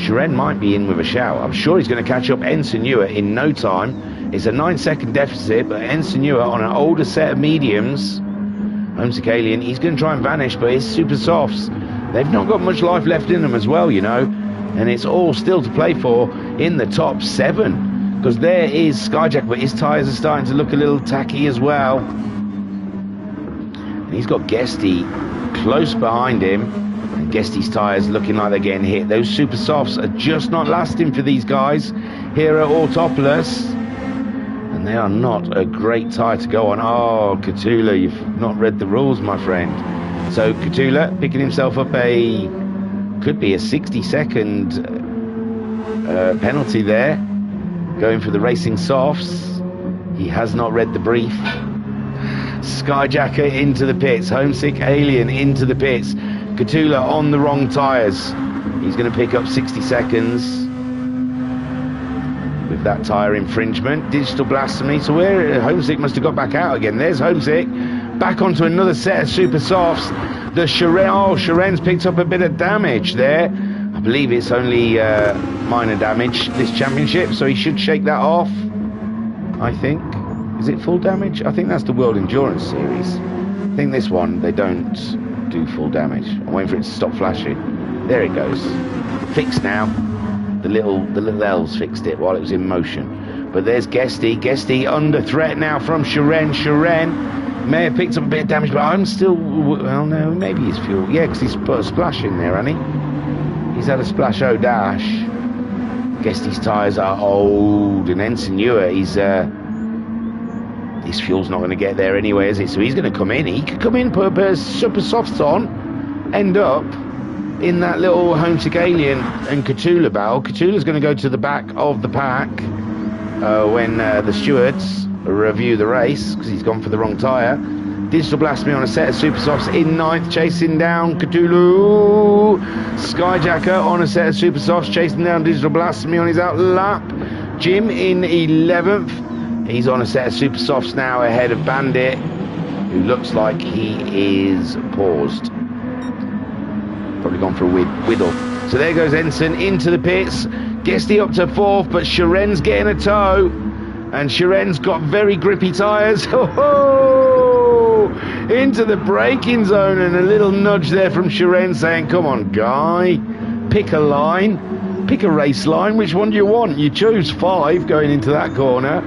Speaker 1: Shiren might be in with a shout. I'm sure he's going to catch up Ensign Ewart in no time. It's a 9-second deficit, but Ensign Ewart on an older set of mediums. Homesick Alien, he's going to try and vanish, but his super softs, they've not got much life left in them as well, you know. And it's all still to play for in the top 7. Because there is Skyjack, but his tyres are starting to look a little tacky as well. And he's got Guesty close behind him. And Guesty's tyres looking like they're getting hit. Those super softs are just not lasting for these guys here at Autopolis. And they are not a great tyre to go on. Oh, Katula, you've not read the rules, my friend. So Katula picking himself up could be a 60-second penalty there. Going for the racing softs. He has not read the brief. Skyjacker into the pits. Homesick Alien into the pits. Katula on the wrong tyres. He's going to pick up 60 seconds with that tyre infringement. Digital blasphemy. So where Homesick must have got back out again. There's Homesick. Back onto another set of super softs. The Shiren, Shiren's picked up a bit of damage there. I believe it's only minor damage this championship, so he should shake that off, I think. Is it full damage? I think that's the World Endurance Series. I think this one, they don't do full damage. I'm waiting for it to stop flashing. There it goes. Fixed now. The little L's fixed it while it was in motion. But there's Guesty. Guesty under threat now from Shiren. Shiren may have picked up a bit of damage, but I'm still... Well, no, maybe he's fuel. Yeah, because he's put a splash in there, hasn't he? He's had a splash dash. Guess these tyres are old. And Ensign Ewer, his fuel's not going to get there anyway, is it? So he's going to come in. He could come in, put a pair of super softs on, end up in that little Homesick Alien and Cthulhu battle. Cthulhu's going to go to the back of the pack when the stewards review the race, because he's gone for the wrong tyre. Digital Blasphemy on a set of super softs in 9th, chasing down Cthulhu. Skyjacker on a set of super softs, chasing down Digital Blasphemy on his out lap. Jim in 11th. He's on a set of super softs now ahead of Bandit, who looks like he is paused. Probably gone for a whittle. So there goes Ensign into the pits. Guesty up to 4th, but Sharen's getting a tow. And Sharen's got very grippy tyres. Into the braking zone, and a little nudge there from Sharen saying, come on, guy, pick a line, pick a race line. Which one do you want? You choose 5 going into that corner.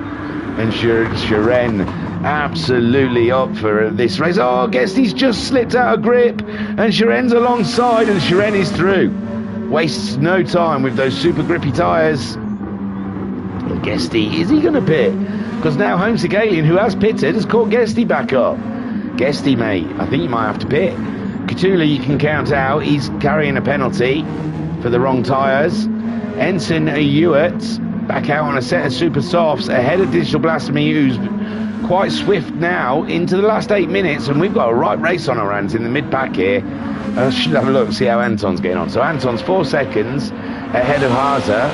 Speaker 1: And Sharen absolutely up for this race. Oh, I guess he's just slipped out of grip, and Sharen's alongside, and Sharen is through. Wastes no time with those super grippy tyres. And Guesty, is he going to pit? Because now Homesick Alien, who has pitted, has caught Guesty back up. Guesty, mate, I think you might have to pit. Cthulhu, you can count out. He's carrying a penalty for the wrong tyres. Ensign Hewitt back out on a set of super softs ahead of Digital Blasphemy, who's quite swift now into the last 8 minutes, and we've got a right race on our hands in the mid-pack here. I should have a look and see how Anton's getting on. So Anton's 4 seconds ahead of Haza.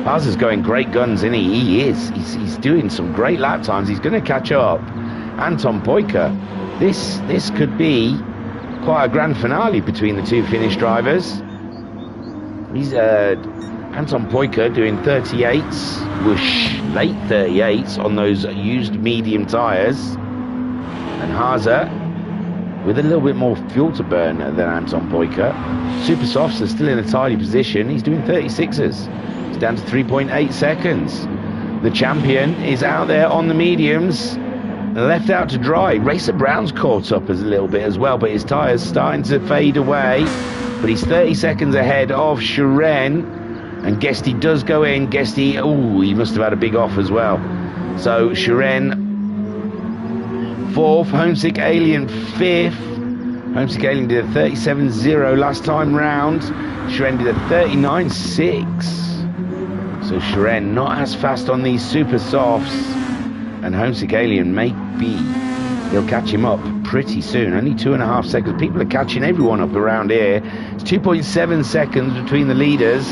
Speaker 1: Haza's going great guns, isn't he? He is. He's doing some great lap times. He's going to catch up. Anton Poika, this could be quite a grand finale between the two Finnish drivers. He's Anton Poika doing 38s, whoosh, late 38s on those used medium tyres, and Haza with a little bit more fuel to burn than Anton Poika. Super Softs are still in a tidy position. He's doing 36s. He's down to 3.8 seconds. The champion is out there on the mediums, left out to dry. Racer Brown's caught up a little bit as well, but his tyres starting to fade away. But he's 30 seconds ahead of Sharen, and Guesty does go in. Guesty, oh, he must have had a big off as well. So Sharen 4th, Homesick Alien 5th. Homesick Alien did a 37.0 last time round. Sharen did a 39.6. So Sharen not as fast on these super softs, and Homesick Alien maybe he'll catch him up pretty soon. Only 2.5 seconds. People are catching everyone up around here. It's 2.7 seconds between the leaders.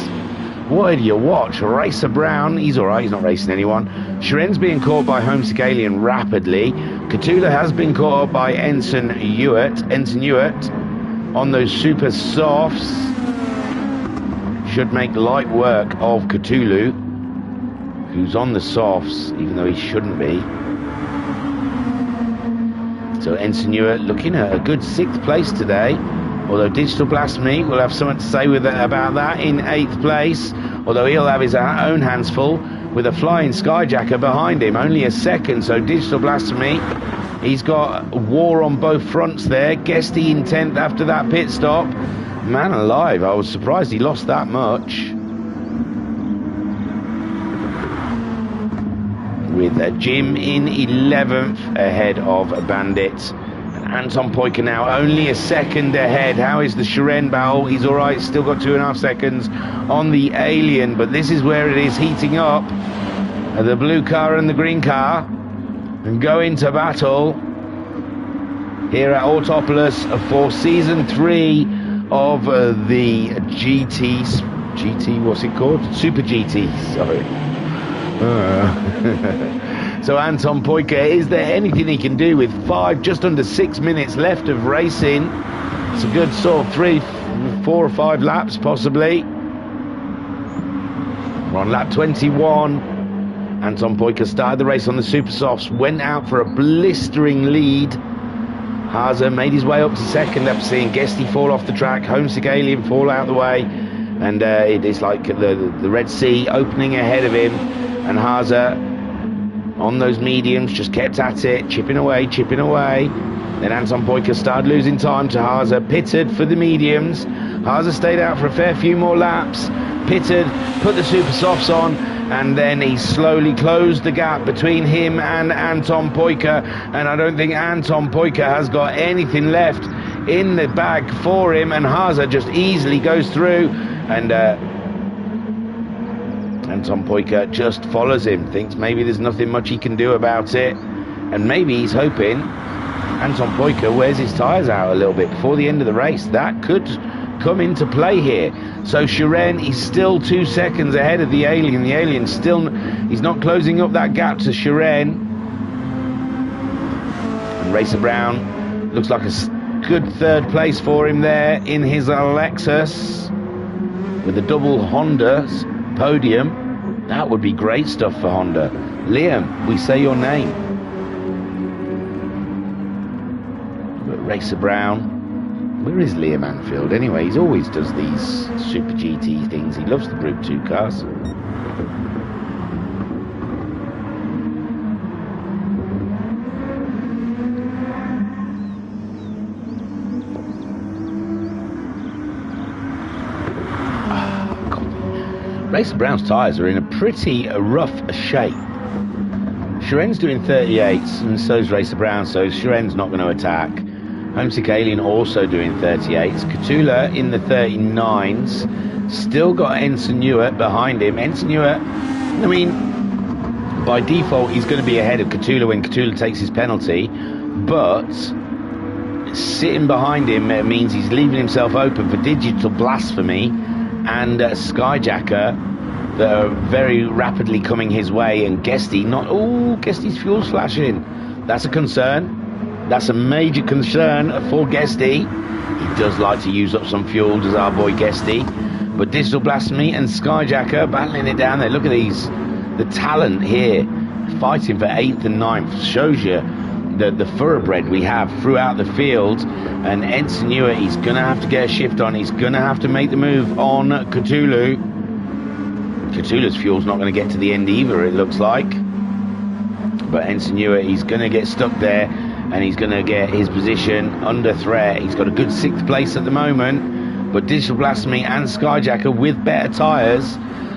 Speaker 1: What do you watch? Racer Brown, he's alright, he's not racing anyone. Sharen's being caught by Homesick Alien rapidly. Cthulhu has been caught up by Ensign Hewitt on those super softs. Should make light work of Cthulhu, who's on the softs, even though he shouldn't be. So Ensign Hewitt looking at a good 6th place today. Although Digital Blasphemy will have something to say about that in 8th place. Although he'll have his own hands full with a flying Skyjacker behind him. Only a second, so Digital Blasphemy, he's got war on both fronts there. Guesty in 10th after that pit stop. Man alive, I was surprised he lost that much. With Jim in 11th ahead of Bandit. Anton Poika now only a second ahead. How is the Sharen battle? He's alright, still got 2.5 seconds on the Alien, but this is where it is heating up. The blue car and the green car and go into battle here at Autopolis for season 3 of the GT, what's it called? Super GT, sorry. So Anton Poika, is there anything he can do with just under 6 minutes left of racing? It's a good sort of 3, 4 or 5 laps possibly. We're on lap 21. Anton Poika started the race on the super softs, went out for a blistering lead. Haza made his way up to 2nd after seeing Guesty fall off the track, Homesick Alien fall out of the way, and it is like the Red Sea opening ahead of him, and Haza on those mediums, just kept at it, chipping away. Then Anton Poika started losing time to Haase, pitted for the mediums. Haase stayed out for a fair few more laps, pitted, put the super softs on, and then he slowly closed the gap between him and Anton Poika, and I don't think Anton Poika has got anything left in the bag for him, and Haase just easily goes through, and Anton Poika just follows him, thinks maybe there's nothing much he can do about it, and maybe he's hoping Anton Poika wears his tyres out a little bit before the end of the race. That could come into play here. So Shiren, he's still 2 seconds ahead of the Alien. The Alien still, he's not closing up that gap to Shiren. And Racer Brown looks like a good third place for him there in his Lexus with a double Honda podium. That would be great stuff for Honda. Liam, we say your name. But Racer Brown, where is Liam Anfield anyway? He always does these Super GT things. He loves the Group 2 cars. Racer Brown's tyres are in a pretty rough shape. Shiren's doing 38s, and so's Racer Brown, so Shiren's not going to attack. Homesick Alien also doing 38s. Katula in the 39s. Still got Ensign Ewart behind him. Ensign Ewart, I mean, by default, he's going to be ahead of Katula when Katula takes his penalty, but sitting behind him means he's leaving himself open for digital blasphemy and Skyjacker that are very rapidly coming his way, and Guesty not. Oh, Guesty's fuel's flashing. That's a concern. That's a major concern for Guesty. He does like to use up some fuel, does our boy Guesty. But Digital Blasphemy and Skyjacker battling it down there. Look at these, the talent here, fighting for 8th and 9th. Shows you the thoroughbred we have throughout the field. And Ensign Ewart, he's going to have to get a shift on. He's going to have to make the move on Cthulhu. Cthulhu's fuel's not going to get to the end either, it looks like. But Ensign Ewart, he's going to get stuck there, and he's going to get his position under threat. He's got a good 6th place at the moment. But Digital Blasphemy and Skyjacker with better tyres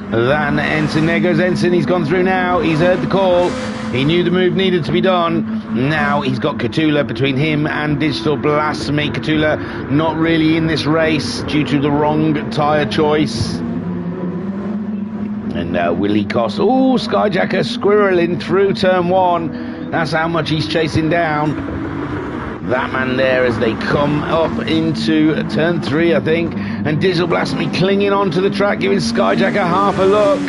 Speaker 1: than Ensign. There goes Ensign. He's gone through now. He's heard the call. He knew the move needed to be done. Now he's got Cthulhu between him and Digital Blasphemy. Cthulhu not really in this race due to the wrong tyre choice. And will he cost... Oh, Skyjacker squirreling through turn 1. That's how much he's chasing down that man there as they come up into turn 3, I think. And Digital Blasphemy clinging onto the track, giving Skyjacker half a look.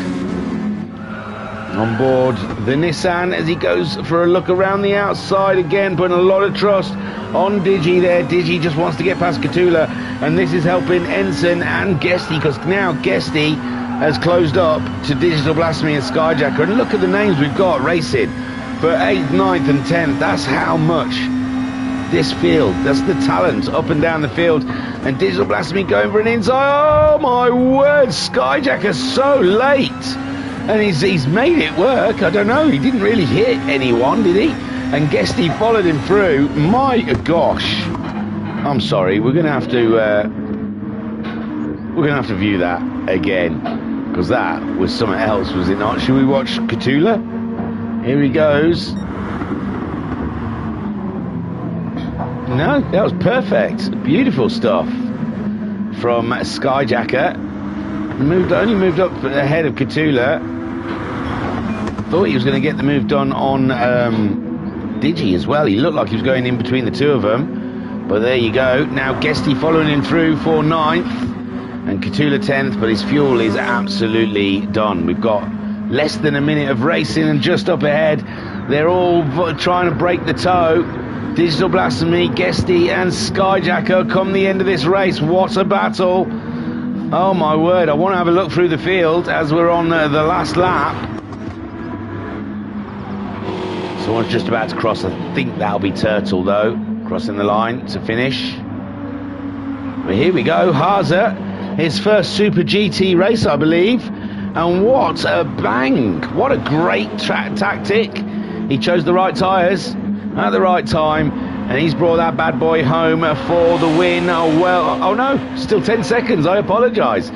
Speaker 1: On board the Nissan as he goes for a look around the outside again, putting a lot of trust on Digi there. Digi just wants to get past Cthulhu, and this is helping Ensign and Guesty, because now Guesty has closed up to Digital Blasphemy and Skyjacker. And look at the names we've got racing for 8th, 9th and 10th. That's how much this field, that's the talent up and down the field. And Digital Blasphemy going for an inside. Oh my word, Skyjacker's so late, and he's made it work. I don't know, he didn't really hit anyone, did he? And Guesty followed him through. My gosh, I'm sorry, we're gonna have to view that again, because that was something else, was it not? Should we watch Cthulhu? Here he goes. No, that was perfect. Beautiful stuff from Skyjacker. Only moved up ahead of Cthulhu. Thought he was going to get the move done on Digi as well. He looked like he was going in between the two of them. But there you go. Now Guesty following him through for 9th. And Cthulhu 10th, but his fuel is absolutely done. We've got less than a minute of racing, and just up ahead, they're all trying to break the tow. Digital Blasphemy, Guesty and Skyjacker come the end of this race. What a battle. Oh my word, I want to have a look through the field as we're on the last lap. Someone's just about to cross. I think that'll be Turtle though, crossing the line to finish. But here we go, Haase, his first Super GT race, I believe. And what a bang, what a great track tactic. He chose the right tyres at the right time, and he's brought that bad boy home for the win. Oh no, still 10 seconds. I apologise.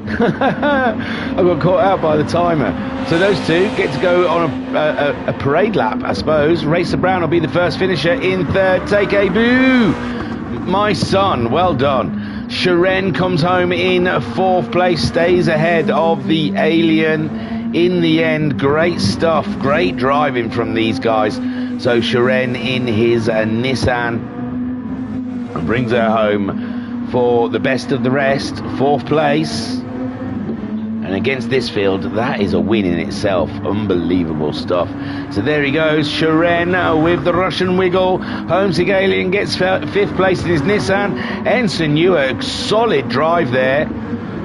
Speaker 1: I got caught out by the timer. So those two get to go on a parade lap, I suppose. Racer Brown will be the first finisher in third. Take a boo, my son. Well done. Sharon comes home in fourth place, stays ahead of the Alien in the end. Great stuff, great driving from these guys. So Sharon in his Nissan brings her home for the best of the rest, fourth place. And against this field, that is a win in itself. Unbelievable stuff. So there he goes, Sharon with the Russian wiggle. Homesick Alien gets fifth place in his Nissan. Ensign Newark, solid drive there.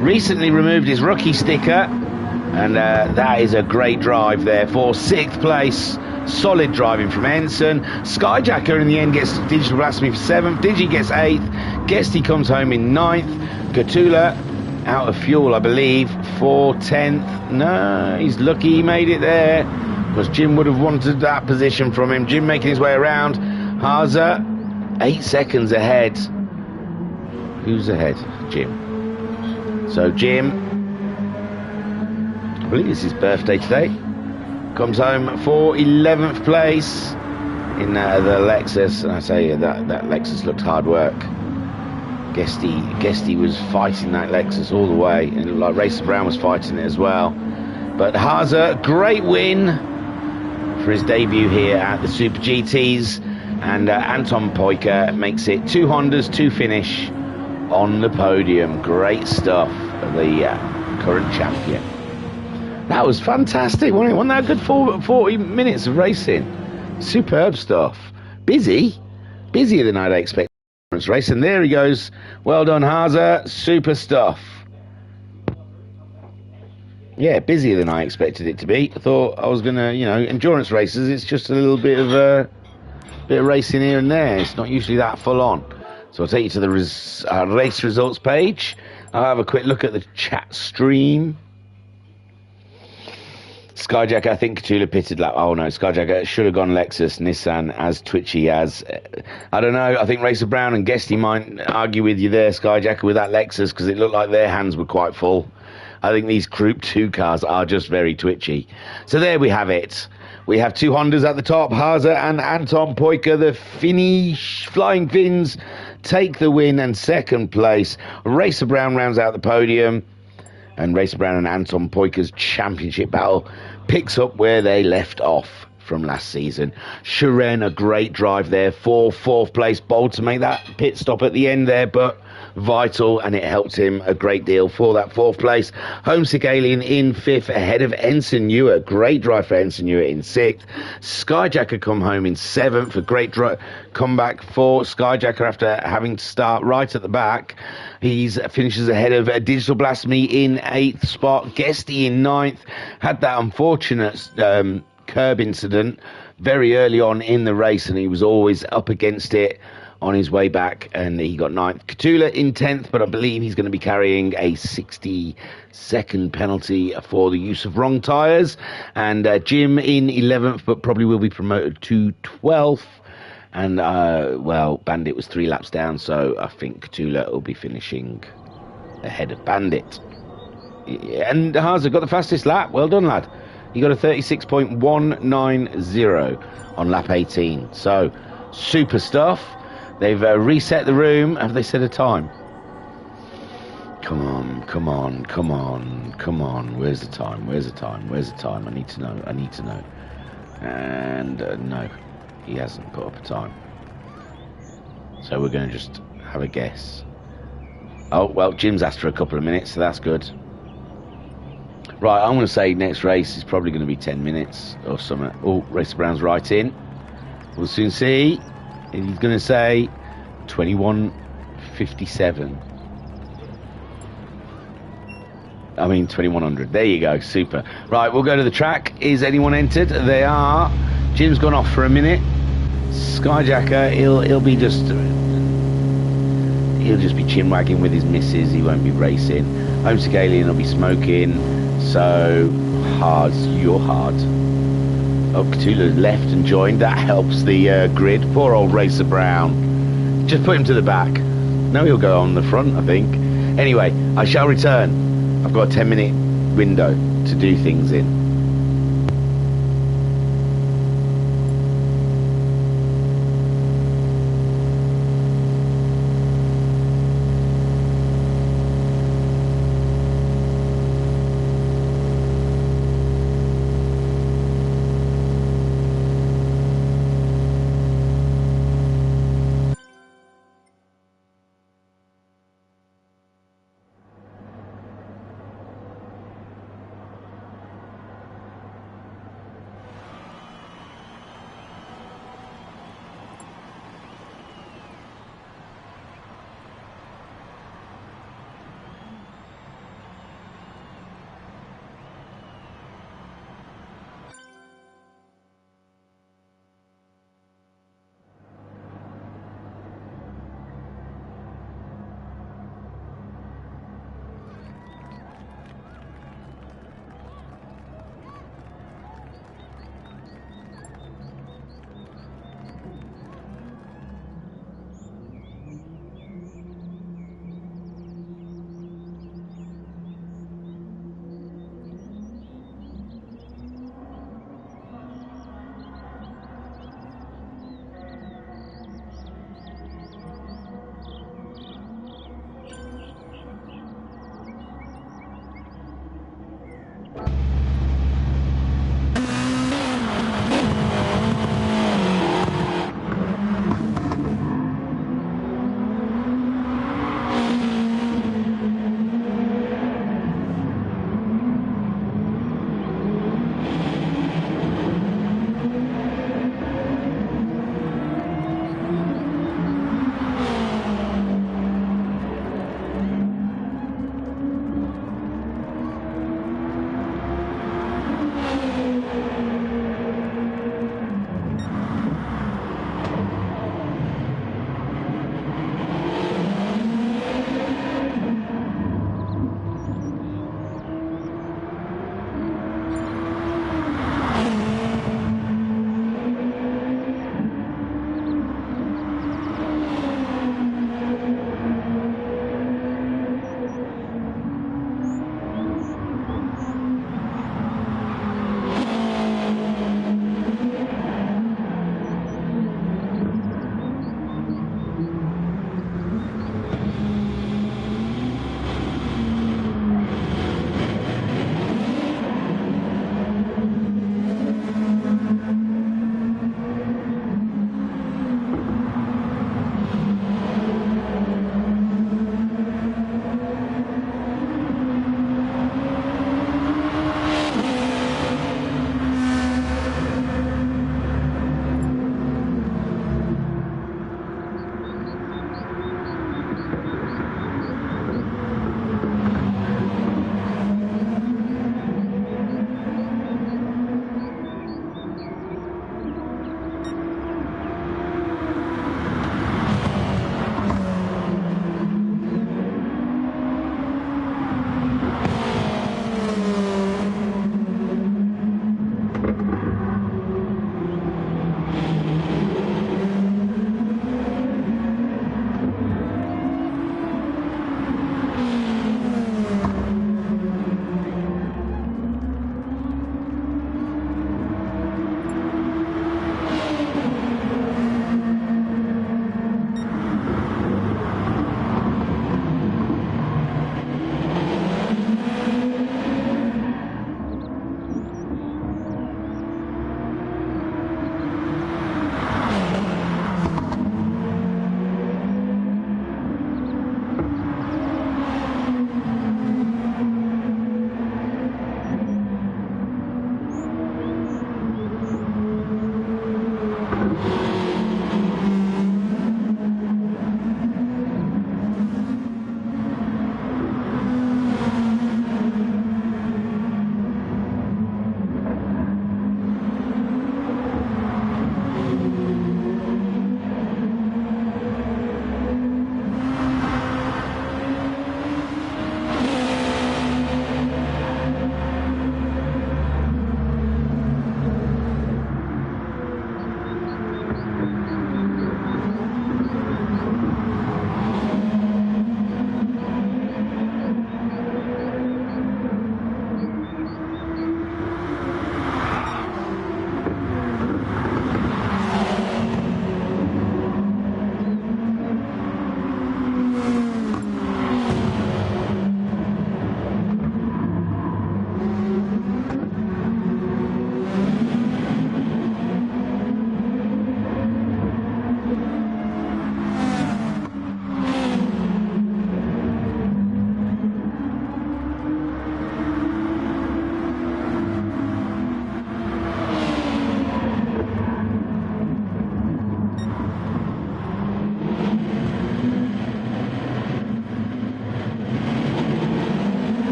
Speaker 1: Recently removed his rookie sticker. And that is a great drive there for sixth place. Solid driving from Ensign. Skyjacker in the end gets Digital Blasphemy for seventh. Digi gets eighth. Guesty comes home in ninth. Gatula out of fuel, I believe, for 10th. No, he's lucky he made it there, because Jim would have wanted that position from him. Jim making his way around. Haza, 8 seconds ahead. Who's ahead? Jim. So Jim, I believe it's his birthday today, comes home for 11th place in the Lexus. And I say that Lexus looked hard work. Guesty was fighting that Lexus all the way, and like Racer Brown was fighting it as well. But Haza, great win for his debut here at the Super GTs, and Anton Poika makes it 2 Hondas, 2 finish on the podium. Great stuff for the current champion. That was fantastic, wasn't it? Wasn't that a good 40 minutes of racing? Superb stuff. Busier than I'd expected. Race, and there he goes. Well done, Haza. Super stuff. Yeah, busier than I expected it to be. I thought I was gonna, endurance races, it's just a little bit of racing here and there. It's not usually that full on. So I'll take you to the race results page. I'll have a quick look at the chat stream. Skyjacker, I think Cthulhu pitted lap. Oh no, Skyjacker should have gone Lexus, Nissan, as twitchy as. I don't know. I think Racer Brown and Guesty might argue with you there, Skyjacker, with that Lexus, because it looked like their hands were quite full. I think these Group 2 cars are just very twitchy. So there we have it. We have 2 Hondas at the top. Haza and Anton Poika, the Finnish Flying Finns, take the win and second place. Racer Brown rounds out the podium. And Racer Brown and Anton Poika's championship battle picks up where they left off from last season. Sharon, a great drive there for fourth place. Bold to make that pit stop at the end there, but vital, and it helped him a great deal for that fourth place. Homesick Alien in fifth, ahead of Ensign Newark. Great drive for Ensign Newark in sixth. Skyjacker come home in seventh. A great comeback for Skyjacker after having to start right at the back. He finishes ahead of Digital Blasphemy in eighth spot. Guesty in ninth. Had that unfortunate curb incident very early on in the race, and he was always up against it on his way back, and he got ninth. Cthulhu in 10th, but I believe he's going to be carrying a 60-second penalty for the use of wrong tyres. And Jim in 11th, but probably will be promoted to 12th. And, Bandit was 3 laps down, so I think Cthulhu will be finishing ahead of Bandit. And Haza got the fastest lap. Well done, lad. He got a 36.190 on lap 18. So, super stuff. They've reset the room. Have they set a time? Come on. Where's the time? I need to know. And no, he hasn't put up a time. So we're going to just have a guess. Oh, well, Jim's asked for a couple of minutes, so that's good. Right, I'm going to say next race is probably going to be 10 minutes or something. Oh, Racer Brown's right in. We'll soon see. And he's going to say 21:57. I mean 2100. There you go. Super. Right, we'll go to the track. Is anyone entered? They are. Jim's gone off for a minute. Skyjacker, he'll just be chin wagging with his missus. He won't be racing. Homesick Alien will be smoking. So hard. You're hard. Oh, Cthulhu's left and joined. That helps the grid. Poor old Racer Brown. Just put him to the back. No, he'll go on the front, I think. Anyway, I shall return. I've got a 10-minute window to do things in.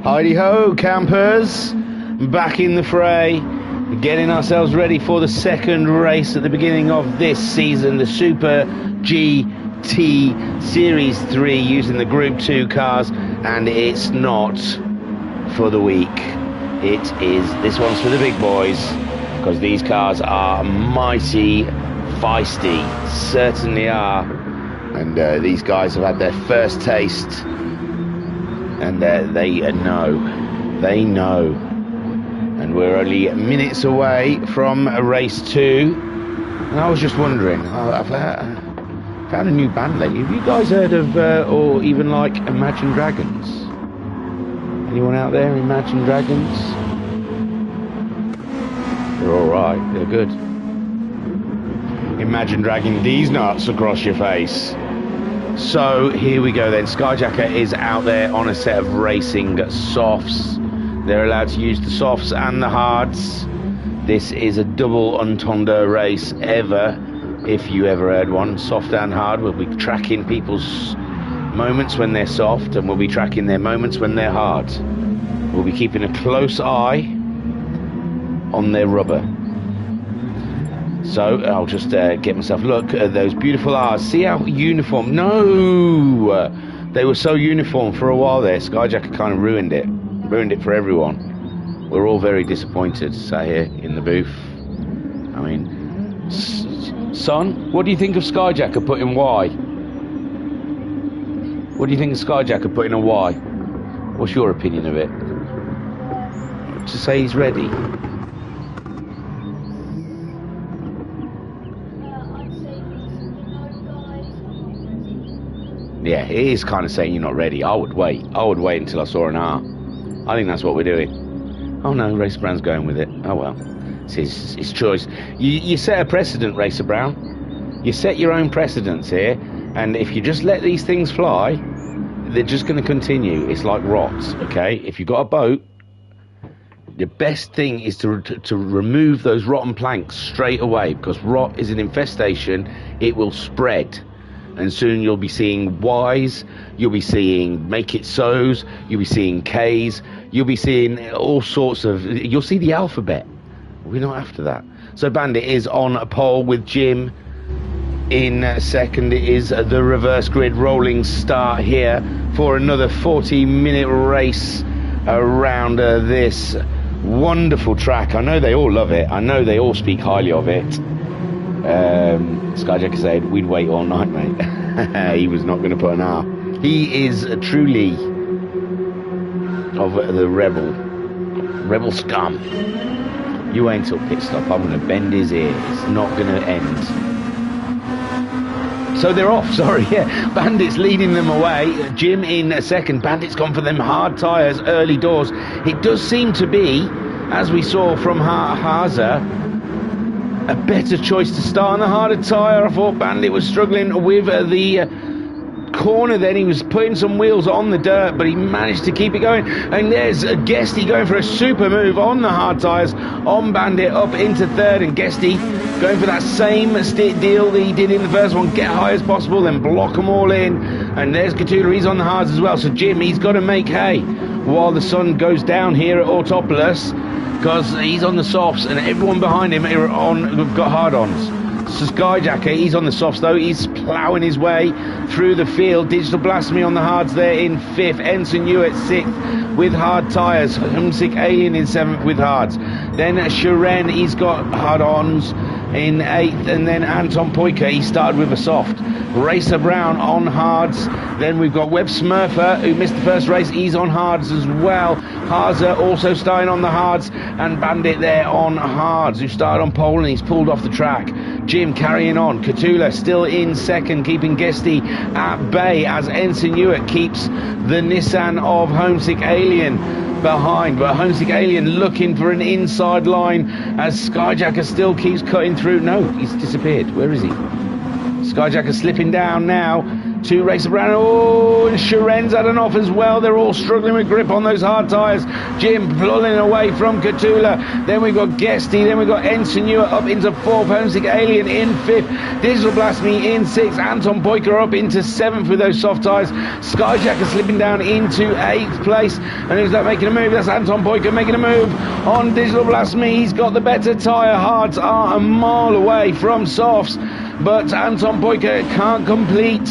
Speaker 1: Heidi ho, campers, back in the fray, getting ourselves ready for the second race at the beginning of this season, the Super GT Series 3, using the Group 2 cars, and it's not for the weak. This one's for the big boys, because these cars are mighty feisty, certainly are, and these guys have had their first taste, and they know, and we're only minutes away from race 2. And I was just wondering, I've found a new band lately. Have you guys heard of or even like Imagine Dragons? Anyone out there, Imagine Dragons? They're alright, they're good. Imagine dragging these nuts across your face. So here we go then. Skyjacker is out there on a set of racing softs. They're allowed to use the softs and the hards. This is a double entendre race ever, if you ever heard one. Soft and hard. We'll be tracking people's moments when they're soft, and we'll be tracking their moments when they're hard. We'll be keeping a close eye on their rubber. So I'll just get myself look at those beautiful R's. See how uniform. No, they were so uniform for a while there. Skyjacker kind of ruined it for everyone. We're all very disappointed sat here in the booth. I mean, son, what do you think of Skyjacker putting Y? What do you think of Skyjacker putting a Y? What's your opinion of it? To say he's ready. Yeah, it is kind of saying you're not ready. I would wait until I saw an R. I think that's what we're doing. Oh no, Racer Brown's going with it. Oh well, it's his choice. You set a precedent, Racer Brown. You set your own precedents here, and if you just let these things fly, they're just going to continue. It's like rots, okay? If you've got a boat, the best thing is to remove those rotten planks straight away, because rot is an infestation. It will spread. And soon you'll be seeing Y's, you'll be seeing make it so's, you'll be seeing K's, you'll be seeing all sorts of, you'll see the alphabet. We're not after that. So Bandit is on a pole with Jim in second. It is the reverse grid rolling start here for another 40-minute race around this wonderful track. I know they all love it. I know they all speak highly of it. Skyjacker said we'd wait all night, mate. He was not going to put an R. He is truly of the rebel scum. You ain't till pit stop. I'm going to bend his ear. It's not going to end. So they're off, sorry, yeah. Bandit's leading them away. Jim in second. Bandit's gone for them hard tyres early doors. It does seem to be, as we saw from Haza, a better choice to start on the harder tyre. I thought Bandit was struggling with the corner then. He was putting some wheels on the dirt, but he managed to keep it going. And there's Guesty going for a super move on the hard tyres on Bandit up into third, and Guesty going for that same deal that he did in the first one. Get high as possible, then block them all in. And there's Cthulhu, he's on the hards as well. So Jim, he's got to make hay while the sun goes down here at Autopolis, because he's on the softs and everyone behind him are got hard-ons. So Skyjacker, he's on the softs though. He's ploughing his way through the field. Digital Blasphemy on the hards there in fifth. Ensign Hewitt sixth with hard tyres. Homesick Alien in seventh with hards. Then Sharen, he's got hard-ons in eighth. And then Anton Poika, he started with a soft. Racer Brown on hards. Then we've got Webb Smurfer, who missed the first race. He's on hards as well. Haza also starting on the hards. And Bandit there on hards, who started on pole and he's pulled off the track. Jim carrying on. Cthulhu still in second, keeping Guesty at bay as Ensign Hewitt keeps the Nissan of Homesick Alien behind. But Homesick Alien looking for an inside line as Skyjacker still keeps cutting through. No, he's disappeared. Where is he? Skyjacker slipping down now to Racer Brown. Oh, and Sharen's had an off as well. They're all struggling with grip on those hard tyres. Jim pulling away from Catula. Then we've got Guesty. Then we've got Ensign up into 4th. Homesick Alien in 5th. Digital Blast Me in 6th. Anton Poiker up into 7th with those soft tyres. Skyjacker slipping down into 8th place. And who's that making a move? That's Anton Poiker making a move on Digital Blast Me. He's got the better tyre. Hards are a mile away from softs. But Anton Poiker can't complete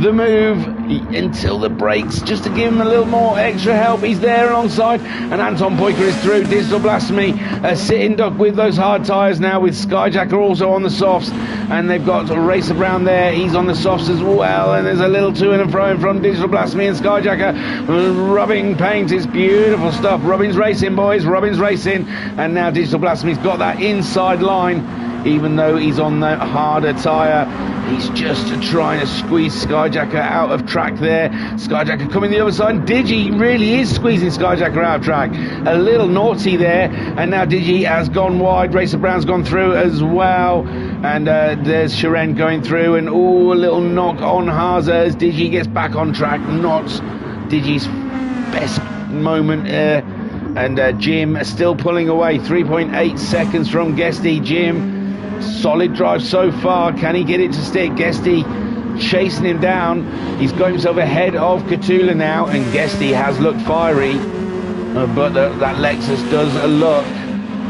Speaker 1: the move until the brakes, just to give him a little more extra help. He's there alongside, and Anton Poiker is through. Digital Blasphemy sitting duck with those hard tyres now, with Skyjacker also on the softs, and they've got Racer Brown there. He's on the softs as well, and there's a little to and fro from Digital Blasphemy and Skyjacker rubbing paint. It's beautiful stuff. Robin's racing, boys. Robin's racing, and now Digital Blasphemy's got that inside line. Even though he's on the harder tyre, he's just trying to squeeze Skyjacker out of track there. Skyjacker coming the other side. Digi really is squeezing Skyjacker out of track. A little naughty there, and now Digi has gone wide. Racer Brown's gone through as well, and there's Sharen going through, and a little knock on Haza as Digi gets back on track. Not Digi's best moment and Jim still pulling away. 3.8 seconds from Guesty. Jim, solid drive so far. Can he get it to stick? Guesty chasing him down. He's got himself ahead of Catula now, and Guesty has looked fiery, but that Lexus does look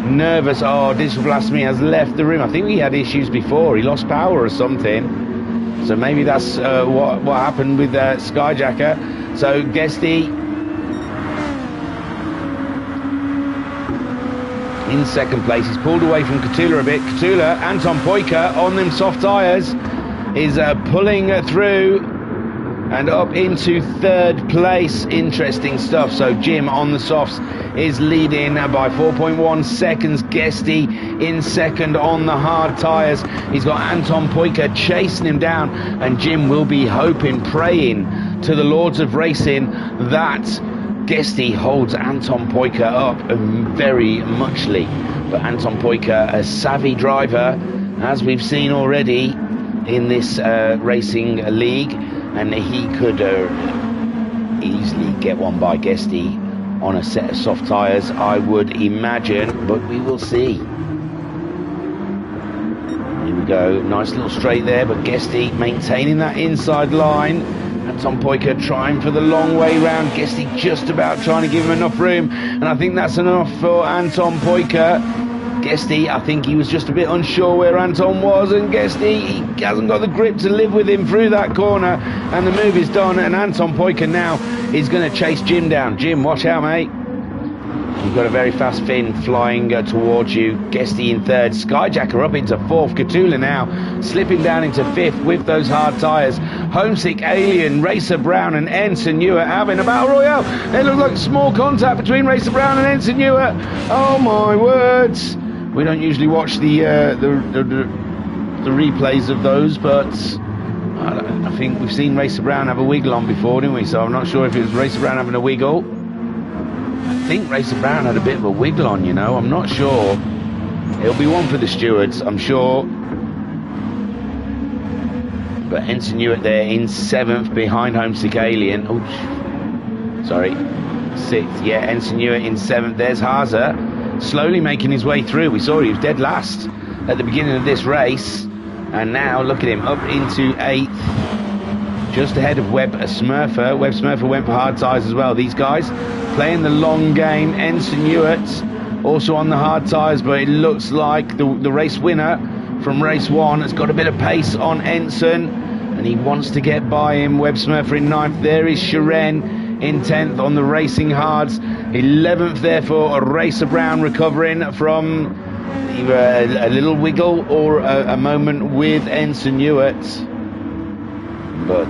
Speaker 1: nervous. Oh, Digital Blasphemy has left the room. I think he had issues before. He lost power or something. So maybe that's what happened with Skyjacker. So Guesty in second place. He's pulled away from Catula a bit. Catula, Anton Poiker on them soft tyres is pulling through and up into 3rd place. Interesting stuff. So Jim on the softs is leading by 4.1 seconds. Guesty in 2nd on the hard tyres. He's got Anton Poiker chasing him down, and Jim will be hoping, praying to the Lords of Racing that Guesty holds Anton Poiker up very muchly. But Anton Poiker, a savvy driver, as we've seen already in this racing league, and he could easily get one by Guesty on a set of soft tyres, I would imagine, but we will see. Here we go, nice little straight there, but Guesty maintaining that inside line. Anton Poiker trying for the long way round. Guesty just about trying to give him enough room, and I think that's enough for Anton Poiker. Guesty, I think he was just a bit unsure where Anton was, and Guesty, he hasn't got the grip to live with him through that corner, and the move is done, and Anton Poiker now is going to chase Jim down. Jim, watch out, mate. You've got a very fast fin flying towards you. Guesty in 3rd. Skyjacker up into 4th. Catula now slipping down into 5th with those hard tyres. Homesick Alien, Racer Brown and Ensign Ewart having a battle royale. It looks like small contact between Racer Brown and Ensign Ewart. Oh my words. We don't usually watch the replays of those, but I think we've seen Racer Brown have a wiggle on before, didn't we? So I'm not sure if it was Racer Brown having a wiggle. I think Racer Brown had a bit of a wiggle on, you know. I'm not sure. It'll be one for the stewards, I'm sure. But Ensign Ewart there in 7th behind Homesick Alien. Oops. Sorry. 6th. Yeah, Ensign Ewart in 7th. There's Haza slowly making his way through. We saw he was dead last at the beginning of this race. And now, look at him, up into 8th. Just ahead of Webb Smurfer. Webb Smurfer went for hard tyres as well. These guys playing the long game. Ensign Ewart also on the hard tyres, but it looks like the race winner from race 1 has got a bit of pace on Ensign, and he wants to get by him. Webb Smurfer in 9th. There is Sharen in 10th on the racing hards. 11th there for Racer Brown, recovering from either a little wiggle or a moment with Ensign Ewart. But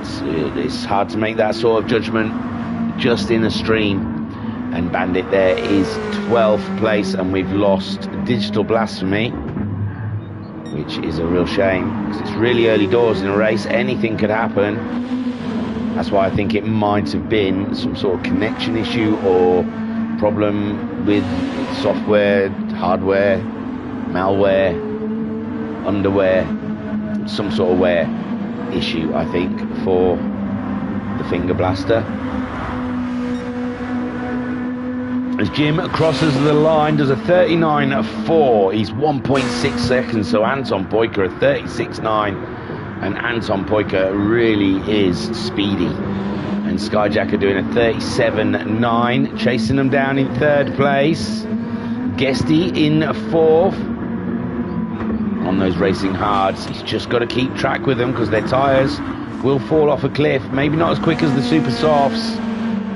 Speaker 1: it's hard to make that sort of judgment just in a stream. And Bandit there is 12th place, and we've lost Digital Blasphemy, which is a real shame, because it's really early doors in a race. Anything could happen. That's why I think it might have been some sort of connection issue or problem with software, hardware, malware, underwear, some sort of wear issue, I think, for the finger blaster. As Jim crosses the line, does a 39.4. He's 1.6 seconds, so Anton Poika a 36.9. And Anton Poika really is speedy. And Skyjacker doing a 37.9, chasing them down in third place. Guesty in fourth. On those racing hards, he's just got to keep track with them because their tyres will fall off a cliff. Maybe not as quick as the super softs,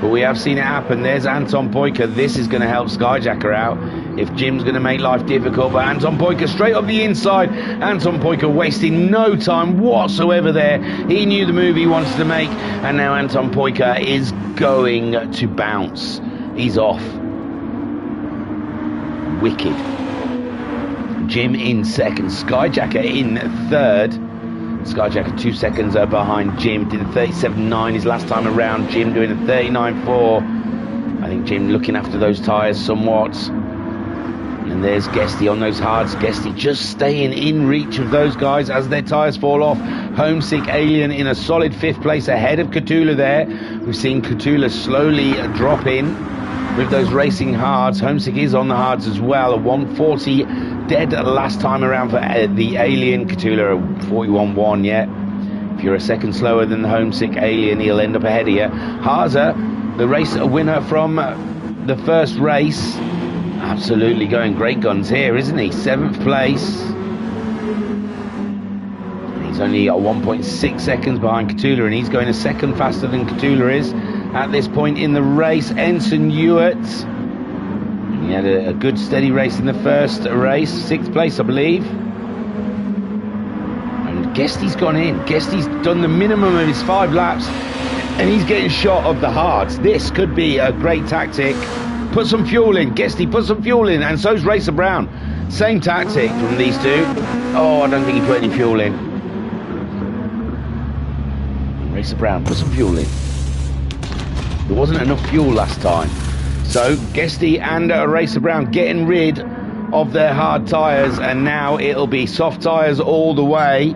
Speaker 1: but we have seen it happen. There's Anton Poika. This is going to help Skyjacker out if Jim's going to make life difficult. But Anton Poika straight up the inside. Anton Poika wasting no time whatsoever there. He knew the move he wanted to make, and now Anton Poika is going to bounce. He's off. Wicked. Jim in second, Skyjacker in third. Skyjacker 2 seconds behind Jim. Did a 37.9 his last time around. Jim doing a 39.4. I think Jim looking after those tyres somewhat. And there's Guesty on those hards. Guesty just staying in reach of those guys as their tyres fall off. Homesick Alien in a solid fifth place ahead of Cthulhu there. We've seen Cthulhu slowly drop in with those racing hards. Homesick is on the hards as well. A 140 dead last time around for the Alien. Cthulhu a 41.1 yet. If you're a second slower than the Homesick Alien, he'll end up ahead of you. Haza, the race winner from the first race, absolutely going great guns here, isn't he? 7th place. And he's only 1.6 seconds behind Cthulhu, and he's going a second faster than Cthulhu is at this point in the race. Ensign Hewitt, he had a good steady race in the first race, 6th place I believe. And Guesty's gone in. Guesty's done the minimum of his 5 laps, and he's getting shot of the hards. This could be a great tactic. Put some fuel in, Guesty, put some fuel in, and so's Racer Brown. Same tactic from these two. Oh, I don't think he put any fuel in. Racer Brown, put some fuel in. There wasn't enough fuel last time. So Guesty and Racer Brown getting rid of their hard tyres, and now it'll be soft tyres all the way.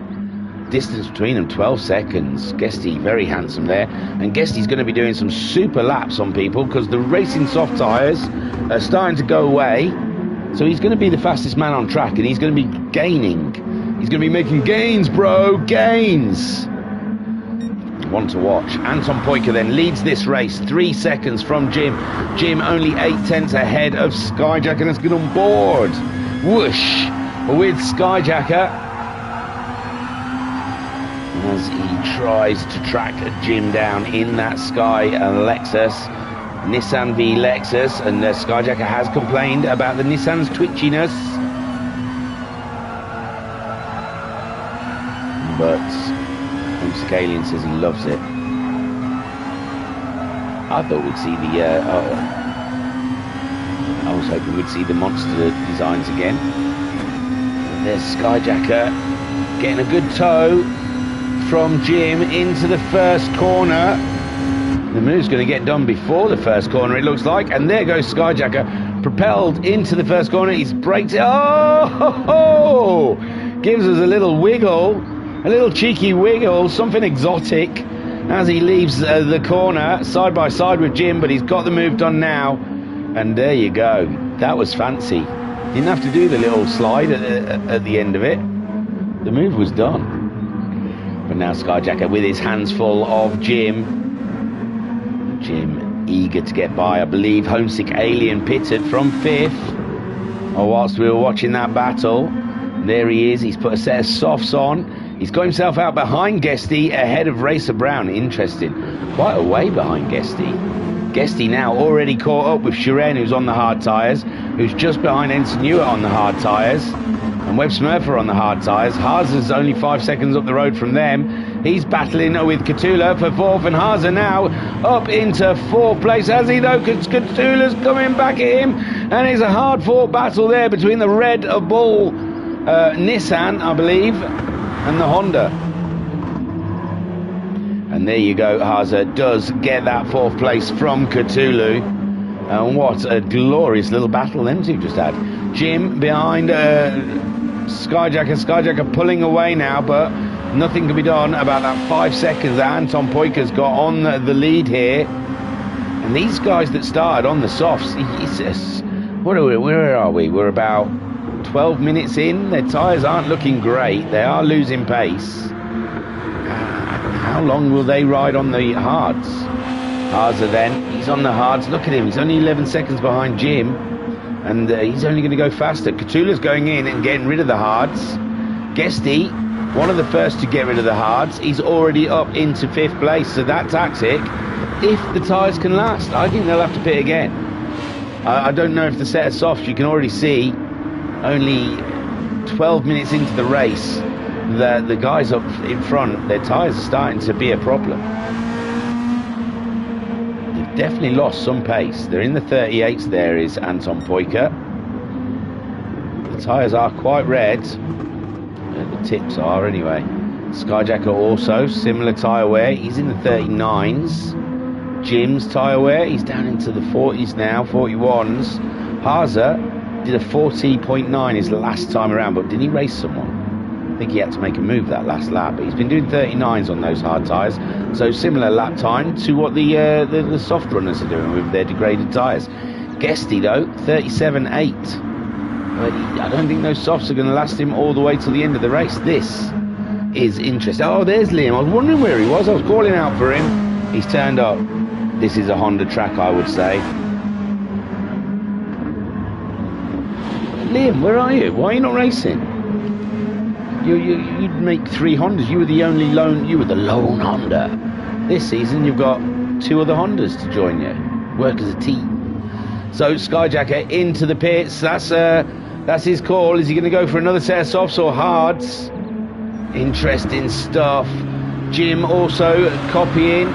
Speaker 1: Distance between them 12 seconds. Guesty very handsome there, and Guesty's going to be doing some super laps on people because the racing soft tyres are starting to go away. So he's going to be the fastest man on track, and he's going to be gaining. He's going to be making gains, bro, gains. One to watch. Anton Poika then leads this race 3 seconds from Jim. Jim only 8/10 ahead of Skyjacker, and let's get on board. Whoosh with Skyjacker as he tries to track Jim down in that Sky Lexus. Nissan v Lexus, and Skyjacker has complained about the Nissan's twitchiness, but Homesick Alien says he loves it. I thought we'd see the I was hoping we'd see the monster designs again. And there's Skyjacker getting a good tow from Jim into the first corner. The move's going to get done before the first corner, it looks like, and there goes Skyjacker, propelled into the first corner. He's braked it. Oh, gives us a little wiggle, a little cheeky wiggle, something exotic, as he leaves the corner side by side with Jim, but he's got the move done now, and there you go. That was fancy. Didn't have to do the little slide at the end of it. The move was done. But now Skyjacker with his hands full of Jim. Jim eager to get by. I believe Homesick Alien pitted from 5th. Oh, whilst we were watching that battle. There he is. He's put a set of softs on. He's got himself out behind Guesty ahead of Racer Brown. Interesting. Quite a way behind Guesty. Guesty now already caught up with Shiren, who's on the hard tyres, who's just behind Ensign Hewitt on the hard tyres, and Webb Smurfer on the hard tyres. Haza's only 5 seconds up the road from them. He's battling with Cthulhu for 4th, and Haza now up into 4th place, as he though Cthulhu's coming back at him, and it's a hard-fought battle there between the Red Bull Nissan, I believe, and the Honda. And there you go, Haza does get that 4th place from Cthulhu. And what a glorious little battle them two just had. Jim behind Skyjacker. Skyjacker pulling away now, but nothing can be done about that 5 seconds that Anton Poyker's got on the lead here. And these guys that started on the softs, where are we? We're about 12 minutes in. Their tyres aren't looking great. They are losing pace. How long will they ride on the hards? Haase then, he's on the hards. Look at him, he's only 11 seconds behind Jim. And he's only going to go faster. Cutula's going in and getting rid of the hards. Guesty, one of the first to get rid of the hards. He's already up into 5th place. So that tactic, if the tyres can last, I think they'll have to pit again. I don't know if the set of softs, you can already see, only 12 minutes into the race, the guys up in front, their tyres are starting to be a problem. They've definitely lost some pace. They're in the 38s. There is Anton Poyker. The tyres are quite red. The tips are anyway. Skyjacker also, similar tyre wear. He's in the 39s. Jim's tyre wear, he's down into the 40s now, 41s. Haase did a 40.9 his last time around, but did he race someone? I think he had to make a move that last lap, but he's been doing 39s on those hard tyres, so similar lap time to what the soft runners are doing with their degraded tyres. Guesty though, 37.8. But I don't think those softs are going to last him all the way till the end of the race. This is interesting. Oh, there's Liam. I was wondering where he was. I was calling out for him. He's turned up. This is a Honda track, I would say. Liam, where are you? Why are you not racing? You'd make 3 Hondas. You were the lone Honda. This season, you've got 2 other Hondas to join you. Work as a team. So Skyjacker into the pits. That's his call. Is he going to go for another set of softs or hards? Interesting stuff. Jim also copying.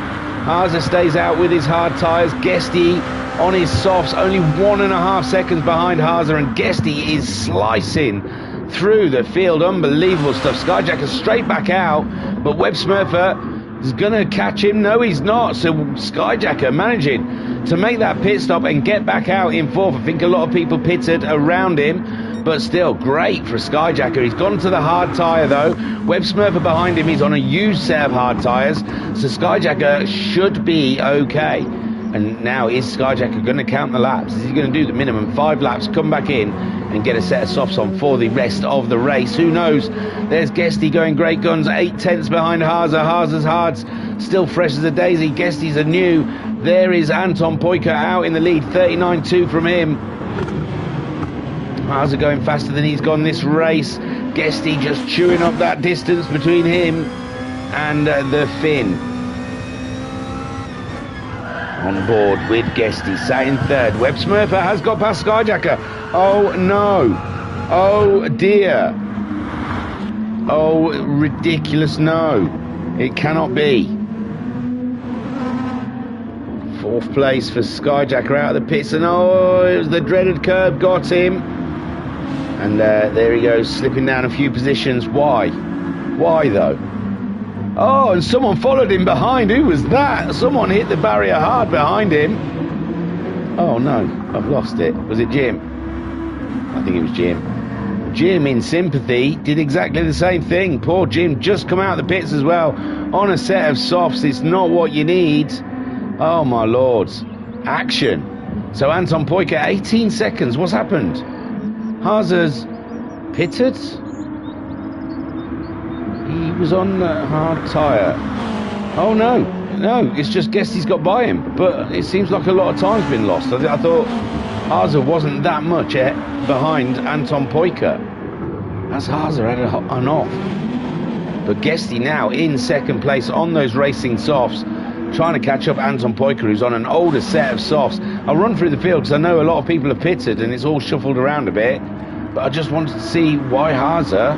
Speaker 1: Haase stays out with his hard tyres. Guesty on his softs, only 1.5 seconds behind Haase, and Guesty is slicing through the field. Unbelievable stuff. Skyjacker straight back out, but Webb Smurfer is going to catch him. No, he's not. So Skyjacker managing to make that pit stop and get back out in 4th. I think a lot of people pitted around him, but still great for Skyjacker. He's gone to the hard tyre though. Webb Smurfer behind him, he's on a used set of hard tyres, so Skyjacker should be okay. And now is Skyjacker going to count the laps? Is he going to do the minimum 5 laps, come back in and get a set of softs on for the rest of the race? Who knows? There's Guesty going great guns, 8 tenths behind Haase. Haase's hards still fresh as a daisy. Guesty's a new. There is Anton Poyker out in the lead, 39.2 from him. Haase going faster than he's gone this race. Guesty just chewing up that distance between him and the Finn. On board with Guesty, sat in 3rd. Webb Smurfer has got past Skyjacker. Oh no. Oh dear. Oh, ridiculous no. It cannot be. 4th place for Skyjacker out of the pits, and oh, it was the dreaded curb got him. And there he goes, slipping down a few positions. Why? Why though? Oh, and someone followed him behind. Who was that? Someone hit the barrier hard behind him. Oh no, I've lost it. Was it Jim? I think it was Jim. Jim, in sympathy, did exactly the same thing. Poor Jim, just come out of the pits as well. On a set of softs, it's not what you need. Oh my lords. Action. So Anton Poyker, 18 seconds. What's happened? Haase's pitted. He was on the hard tyre. Oh no, it's just Guesty's got by him. But it seems like a lot of time's been lost. I thought Haase wasn't that much behind Anton Poyker. As Haase had an off. But Guesty now in 2nd place on those racing softs, trying to catch up Anton Poyker, who's on an older set of softs. I'll run through the field because I know a lot of people have pitted and it's all shuffled around a bit. But I just wanted to see why Haase,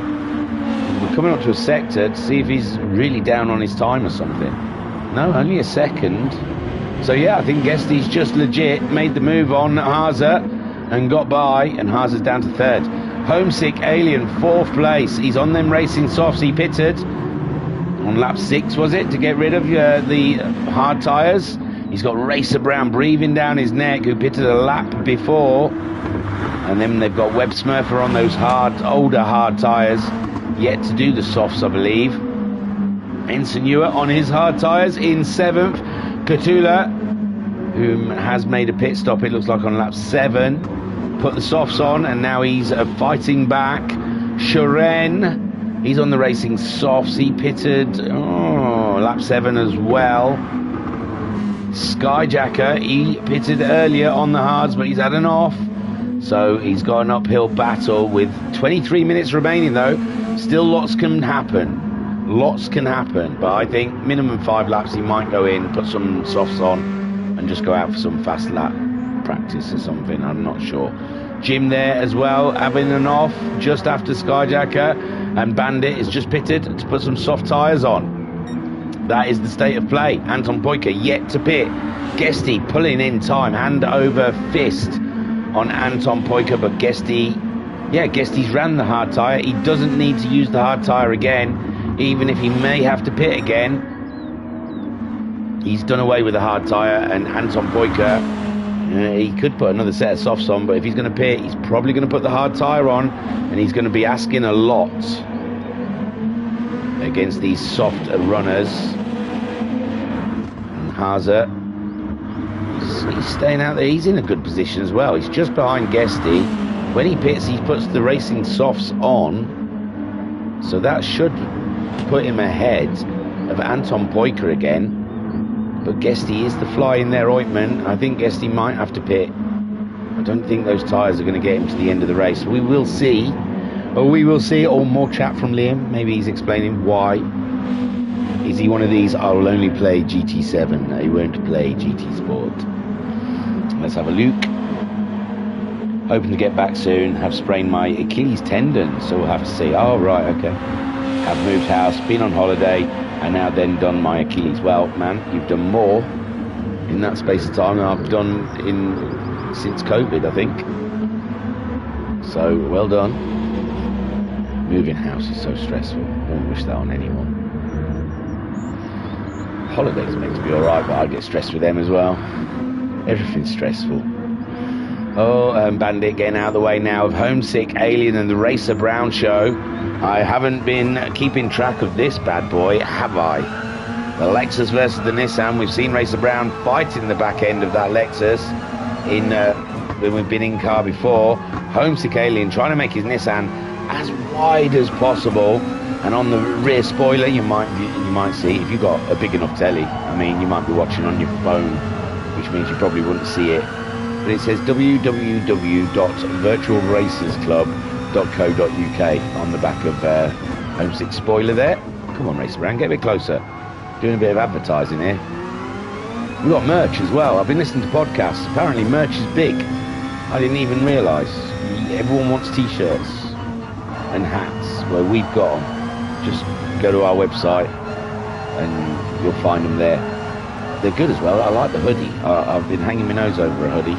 Speaker 1: we're coming up to a sector to see if he's really down on his time or something. No, only a second. So yeah, I think Guesty's just legit made the move on Haase and got by, and Haase's down to 3rd. Homesick Alien, 4th place. He's on them racing softs. He pitted on lap 6, was it, to get rid of the hard tyres. He's got Racer Brown breathing down his neck, who pitted a lap before. And then they've got Webb Smurfer on those older hard tyres, yet to do the softs, I believe. Insignua on his hard tyres in 7th. Katula, who has made a pit stop, it looks like on lap 7, put the softs on, and now he's fighting back. Shuren, he's on the racing softs. He pitted lap 7 as well. Skyjacker, he pitted earlier on the hards, but he's had an off, so he's got an uphill battle with 23 minutes remaining though. Still lots can happen, but I think minimum 5 laps he might go in, put some softs on and just go out for some fast lap practice or something. I'm not sure. Jim there as well, having an off just after Skyjacker, and Bandit is just pitted to put some soft tyres on. That is the state of play. Anton Poika yet to pit. Guesty pulling in time, hand over fist on Anton Poika, but Guesty's ran the hard tyre. He doesn't need to use the hard tyre again, even if he may have to pit again. He's done away with the hard tyre, and Anton Poika, he could put another set of softs on, but if he's going to pit, he's probably going to put the hard tyre on, and he's going to be asking a lot against these soft runners. And Haza, he's staying out there. He's in a good position as well. He's just behind Guesty. When he pits, he puts the racing softs on, so that should put him ahead of Anton Poika again. But Guesty is the fly in their ointment. I think Guesty might have to pit. I don't think those tyres are going to get him to the end of the race. We will see. Or more chat from Liam. Maybe he's explaining why. Is he one of these, I will only play GT7, I won't play GT Sport? Let's have a look. Hoping to get back soon. Have sprained my Achilles tendon, so we'll have to see. Oh, right, okay. Have moved house, been on holiday, and now then done my Achilles. Well, man, you've done more in that space of time than I've done since COVID, I think. So, well done. Moving house is so stressful. I won't wish that on anyone. Holidays are meant to be alright, but I get stressed with them as well. Everything's stressful. Bandit getting out of the way now of Homesick Alien and the Racer Brown show. I haven't been keeping track of this bad boy, have I? The Lexus versus the Nissan. We've seen Racer Brown fighting the back end of that Lexus when we've been in car before. Homesick Alien trying to make his Nissan as wide as possible, and on the rear spoiler you might see, if you've got a big enough telly, I mean, you might be watching on your phone, which means you probably wouldn't see it, but it says www.virtualracersclub.co.uk on the back of Homesick spoiler there. Come on, Racer Brown, get a bit closer. Doing a bit of advertising here. We've got merch as well. I've been listening to podcasts. Apparently merch is big. I didn't even realise. Everyone wants t-shirts and hats. Well, we've got them. Just go to our website and you'll find them there. They're good as well. I like the hoodie. I've been hanging my nose over a hoodie.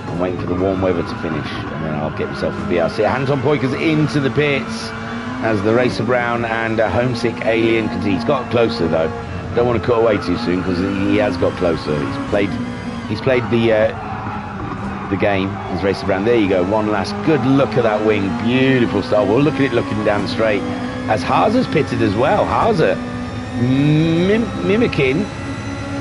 Speaker 1: I'm waiting for the warm weather to finish, and then I'll get myself a BRC. Anton Poika's into the pits as the Racer Brown and Homesick Alien continue. He's got closer though. Don't want to cut away too soon because he has got closer. He's played the game. He's Racer Brown. There you go. One last good look at that wing. Beautiful style. We'll look at it looking down the straight. As Haza's pitted as well. Haza mimicking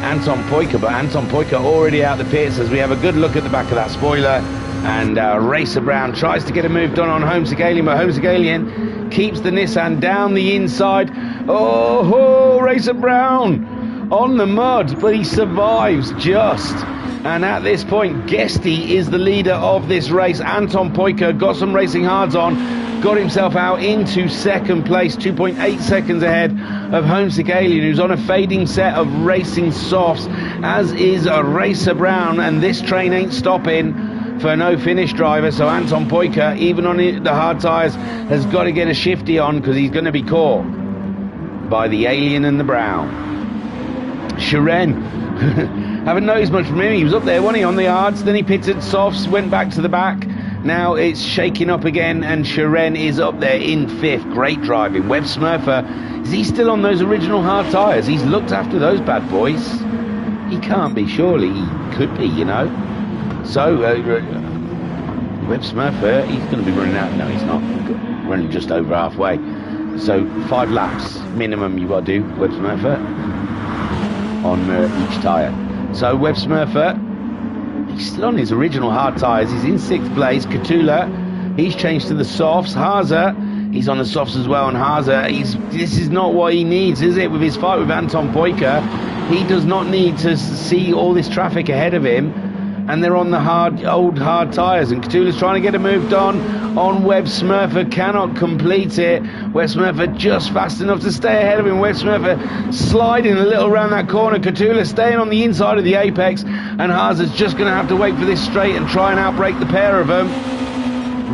Speaker 1: Anton Poika, but Anton Poika already out the pits as we have a good look at the back of that spoiler. And Racer Brown tries to get a move done on Homesick Alien, but Homesick Alien keeps the Nissan down the inside. Oh, Racer Brown on the mud, but he survives just. And at this point, Guesty is the leader of this race. Anton Poika got some racing hards on, got himself out into second place, 2.8 seconds ahead of Homesick Alien, who's on a fading set of racing softs, as is a Racer Brown, and this train ain't stopping for no finish driver. So Anton Poika, even on the hard tyres, has got to get a shifty on because he's going to be caught by the Alien and the Brown. Shuren, haven't noticed much from him. He was up there, wasn't he, on the hards, then he pitted softs, went back to the back. Now it's shaking up again, and Shuren is up there in fifth. Great driving. Webb Smurfer, is he still on those original hard tyres? He's looked after those bad boys. He can't be, surely. He could be, you know. So, Webb Smurfer, he's going to be running out. No, he's not. Running just over halfway. So 5 laps minimum you've got to do, Webb Smurfer, on each tyre. So Webb Smurfer, he's still on his original hard tyres. He's in 6th place. Katula, he's changed to the softs. Haza, he's on the softs as well. And Haza, this is not what he needs, is it? With his fight with Anton Poika, he does not need to see all this traffic ahead of him. And they're on the old hard tyres. And Katula's trying to get it moved on Webb Smurfer, cannot complete it. Webb Smurfer just fast enough to stay ahead of him. Webb Smurfer sliding a little around that corner. Katula staying on the inside of the apex. And Haza's just going to have to wait for this straight and try and outbrake the pair of them.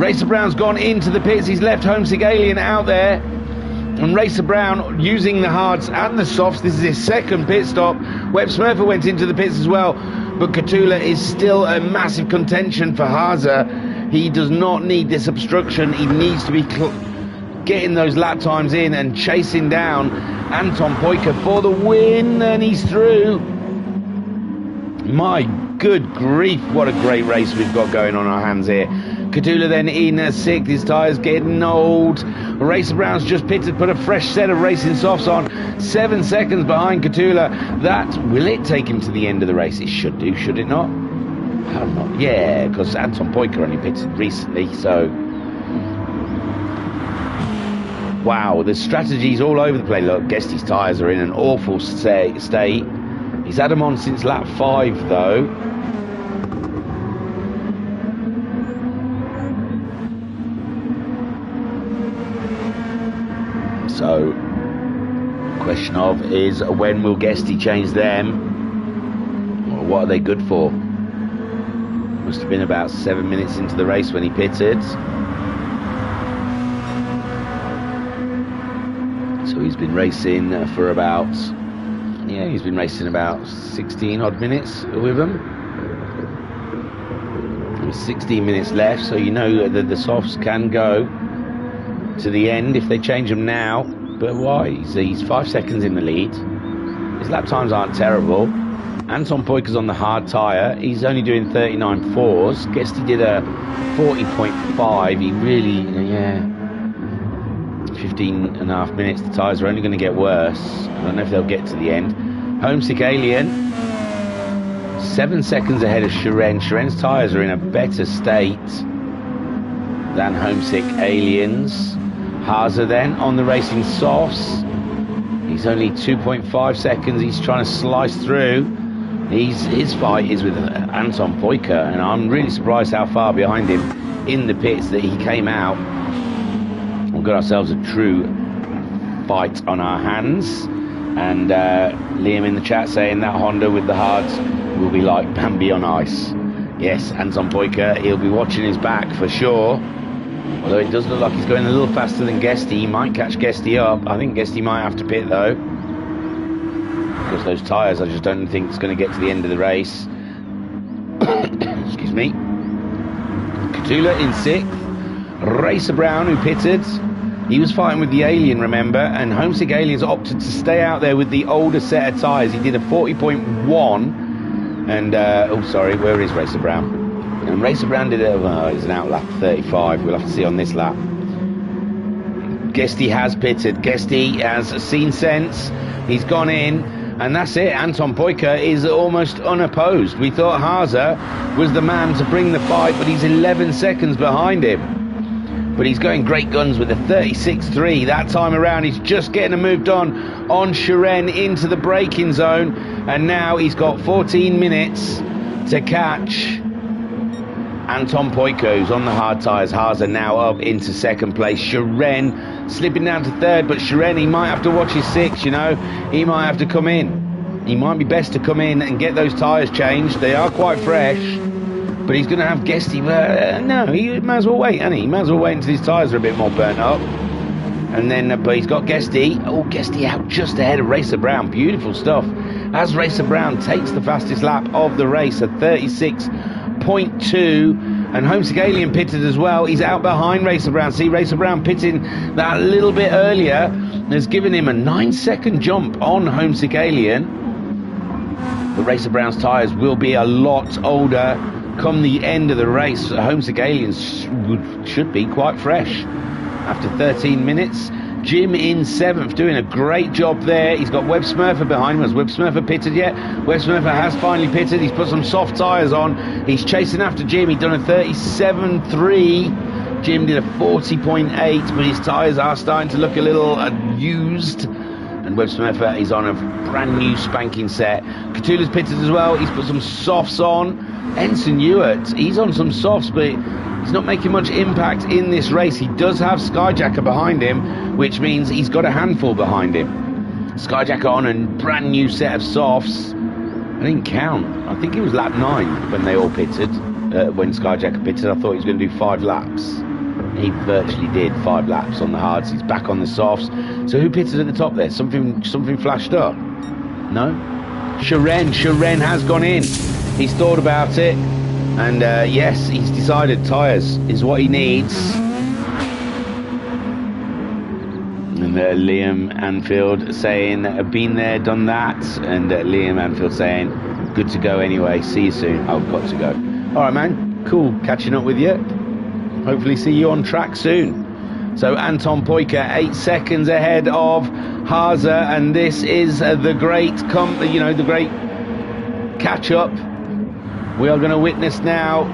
Speaker 1: Racer Brown's gone into the pits. He's left Homesick Alien out there. And Racer Brown using the hards and the softs. This is his second pit stop. Webb Smurfer went into the pits as well. But Katula is still a massive contention for Haza. He does not need this obstruction. He needs to be getting those lap times in and chasing down Anton Poika for the win. And he's through. My good grief, what a great race we've got going on our hands here. Katula then in 6th, his tyres getting old. Racer Brown's just pitted, put a fresh set of racing softs on. 7 seconds behind Katula. Will it take him to the end of the race? It should do, should it not? How not? Yeah, because Anton Poika only pitted recently, so... Wow, the strategy's all over the place. Look, Guesty's tyres are in an awful state. He's had them on since lap 5, though. So, question of is when will Guesty change them? Or what are they good for? Must have been about 7 minutes into the race when he pitted. So he's been racing for about... Yeah, he's been racing about 16 odd minutes with them. There's 16 minutes left, so you know that the softs can go to the end if they change them now. But why? He's 5 seconds in the lead. His lap times aren't terrible. Anton Poika's on the hard tyre. He's only doing 39.4s. Guess he did a 40.5. He really, 15 and a half minutes. The tyres are only going to get worse. I don't know if they'll get to the end. Homesick Alien, 7 seconds ahead of Shiren. Shiren's tyres are in a better state than Homesick Aliens. Haza then on the racing softs. He's only 2.5 seconds. He's trying to slice through. His fight is with Anton Poika, and I'm really surprised how far behind him in the pits that he came out. We've got ourselves a true fight on our hands. And Liam in the chat saying that Honda with the hards will be like Bambi on ice. Yes, Anton Poika, he'll be watching his back for sure. Although it does look like he's going a little faster than Guesty. He might catch Guesty up. I think Guesty might have to pit though, because those tyres, I just don't think it's going to get to the end of the race. Excuse me. Katula in 6th. Racer Brown, who pitted, he was fighting with the Alien, remember, and Homesick Aliens opted to stay out there with the older set of tyres. He did a 40.1, and sorry, where is Racer Brown? And Racer Brown did it's an out lap 35. We'll have to see on this lap. Guesty has pitted. Guesty has seen sense. He's gone in, and that's it. Anton Poika is almost unopposed. We thought Haza was the man to bring the fight, but he's 11 seconds behind him. But he's going great guns with a 36.3 that time around. He's just getting moved on Shiren into the braking zone, and now he's got 14 minutes to catch Anton Poika, who's on the hard tyres. Haza now up into 2nd place. Shiren slipping down to 3rd, but Shiren, he might have to watch his 6, you know. He might have to come in. He might be best to come in and get those tyres changed. They are quite fresh. But he's going to have Guesty. No, he might as well wait, hasn't he? He might as well wait until his tyres are a bit more burnt up. And then, but he's got Guesty. Oh, Guesty out just ahead of Racer Brown. Beautiful stuff. As Racer Brown takes the fastest lap of the race at 36.2. And Homesick Alien pitted as well. He's out behind Racer Brown. See, Racer Brown pitting that little bit earlier has given him a 9-second jump on Homesick Alien. But Racer Brown's tyres will be a lot older come the end of the race. Homesick Aliens should be quite fresh. After 13 minutes, Jim in 7th, doing a great job there. He's got Webb Smurfer behind him. Has Webb Smurfer pitted yet? Webb Smurfer has finally pitted. He's put some soft tyres on. He's chasing after Jim. He's done a 37.3. Jim did a 40.8, but his tyres are starting to look a little used. And Webb Smurfer is on a brand new spanking set. Cthulhu's pitted as well. He's put some softs on. Ensign Ewart, he's on some softs, but he's not making much impact in this race. He does have Skyjacker behind him, which means he's got a handful behind him. Skyjacker on a brand new set of softs. I didn't count. I think it was lap 9 when they all pitted. When Skyjacker pitted, I thought he was going to do 5 laps. He virtually did 5 laps on the hards. He's back on the softs. So who pitted at the top there? Something flashed up. No? Sharon has gone in. He's thought about it, and yes, he's decided tyres is what he needs. And Liam Anfield saying, been there, done that. And Liam Anfield saying, good to go anyway, see you soon. I've got to go. All right, man, cool catching up with you. Hopefully see you on track soon. So Anton Poika 8 seconds ahead of Haase, and this is the great the great catch up we are going to witness now.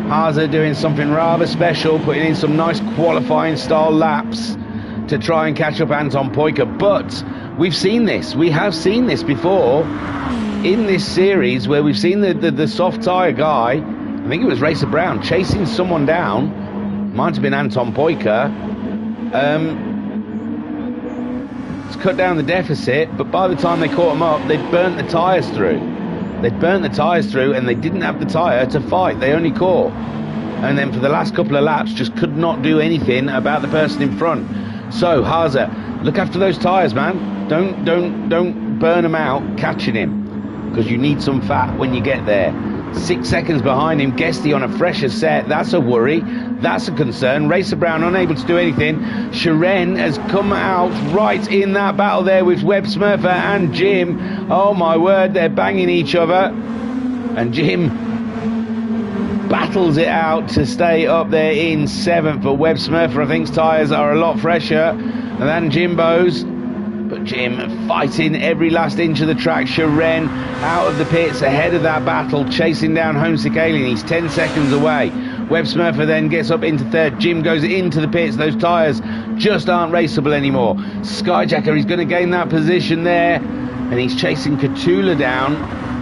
Speaker 1: Haase doing something rather special, putting in some nice qualifying style laps to try and catch up Anton Poika. But we have seen this before in this series, where we've seen the soft tyre guy, I think it was Racer Brown, chasing someone down, might have been Anton Poika, to cut down the deficit, but by the time they caught him up, they'd burnt the tyres through. And they didn't have the tyre to fight. They only caught. And then for the last couple of laps, just could not do anything about the person in front. So, Haase, look after those tyres, man. Don't burn them out catching him, because you need some fat when you get there. 6 seconds behind him, Guesty on a fresher set. That's a worry. That's a concern. Racer Brown unable to do anything. Sharon has come out right in that battle there with Webb Smurfer and Jim. Oh my word, they're banging each other. And Jim battles it out to stay up there in 7th. But Webb Smurfer, I think, tyres are a lot fresher than Jimbo's. But Jim fighting every last inch of the track. Sharon out of the pits ahead of that battle, chasing down Homesick Alien. He's 10 seconds away. Webb Smurfer then gets up into 3rd. Jim goes into the pits. Those tyres just aren't raceable anymore. Skyjacker, he's going to gain that position there. And he's chasing Cthulhu down,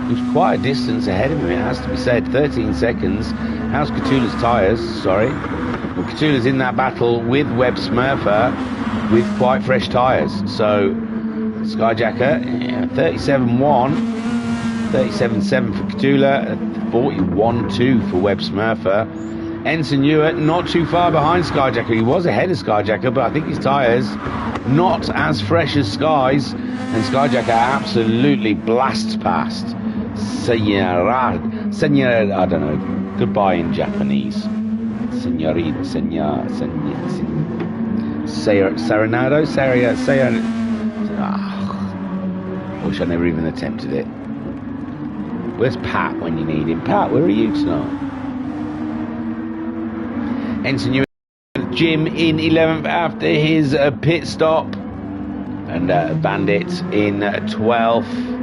Speaker 1: who's quite a distance ahead of him, it has to be said. 13 seconds. How's Cthulhu's tyres? Sorry. Well, Cthulhu's in that battle with Webb Smurfer with quite fresh tyres. So Skyjacker, 37.1, 37.7 for Cthulhu, 41.2 for Webb Smurfer. Ensign Ewart not too far behind Skyjacker. He was ahead of Skyjacker, but I think his tyres not as fresh as Sky's, and Skyjacker absolutely blasts past. Senora, I don't know. Goodbye in Japanese. Senorita, Serenado? Wish I never even attempted it. Where's Pat when you need him? Pat, where are you tonight? Ensign Ewart, Jim in 11th after his pit stop. And Bandit in 12th.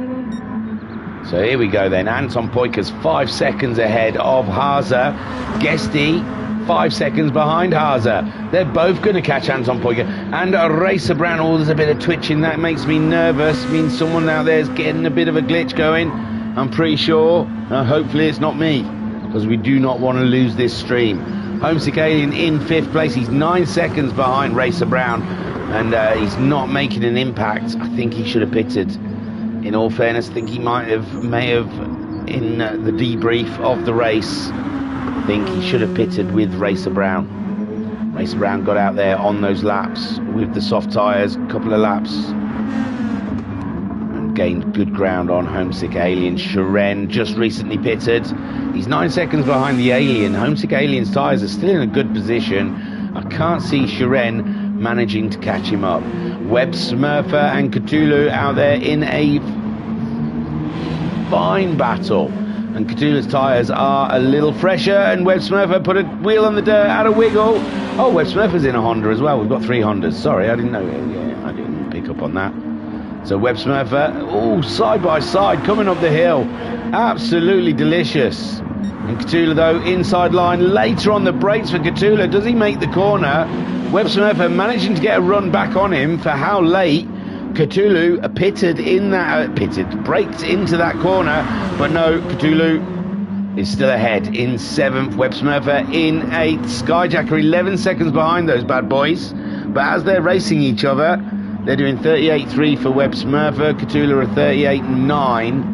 Speaker 1: So here we go then. Anton Poika's 5 seconds ahead of Haase. Guesty 5 seconds behind Haase. They're both going to catch Anton Poika. And Racer Brown. Oh, there's a bit of twitching. That makes me nervous. Means someone out there is getting a bit of a glitch going. I'm pretty sure. Hopefully it's not me, because we do not want to lose this stream. Homesick Alien in 5th place. He's 9 seconds behind Racer Brown. And he's not making an impact. I think he should have pitted. In all fairness, I think he may have, in the debrief of the race, I think he should have pitted with Racer Brown. Racer Brown got out there on those laps with the soft tyres, a couple of laps, and gained good ground on Homesick Alien. Sharon just recently pitted. He's 9 seconds behind the Alien. Homesick Alien's tyres are still in a good position. I can't see Sharon managing to catch him up. Webb Smurfer and Cthulhu out there in a fine battle, and Cthulhu's tyres are a little fresher, and Webb Smurfer put a wheel on the dirt, had a wiggle, Oh, Webb Smurfer's in a Honda as well. We've got 3 Hondas. Sorry, I didn't know. Yeah, I didn't pick up on that. So Webb Smurfer, oh, side by side, coming up the hill. Absolutely delicious. And Cthulhu, though, inside line. Later on the brakes for Cthulhu. Does he make the corner? Webb Smurfer managing to get a run back on him for how late. Cthulhu pitted in that, braked into that corner. But no, Cthulhu is still ahead in 7th. Webb Smurfer in 8th. Skyjacker 11 seconds behind those bad boys. But as they're racing each other, they're doing 38.3 for Webb Smurfer. Cthulhu are 38.9.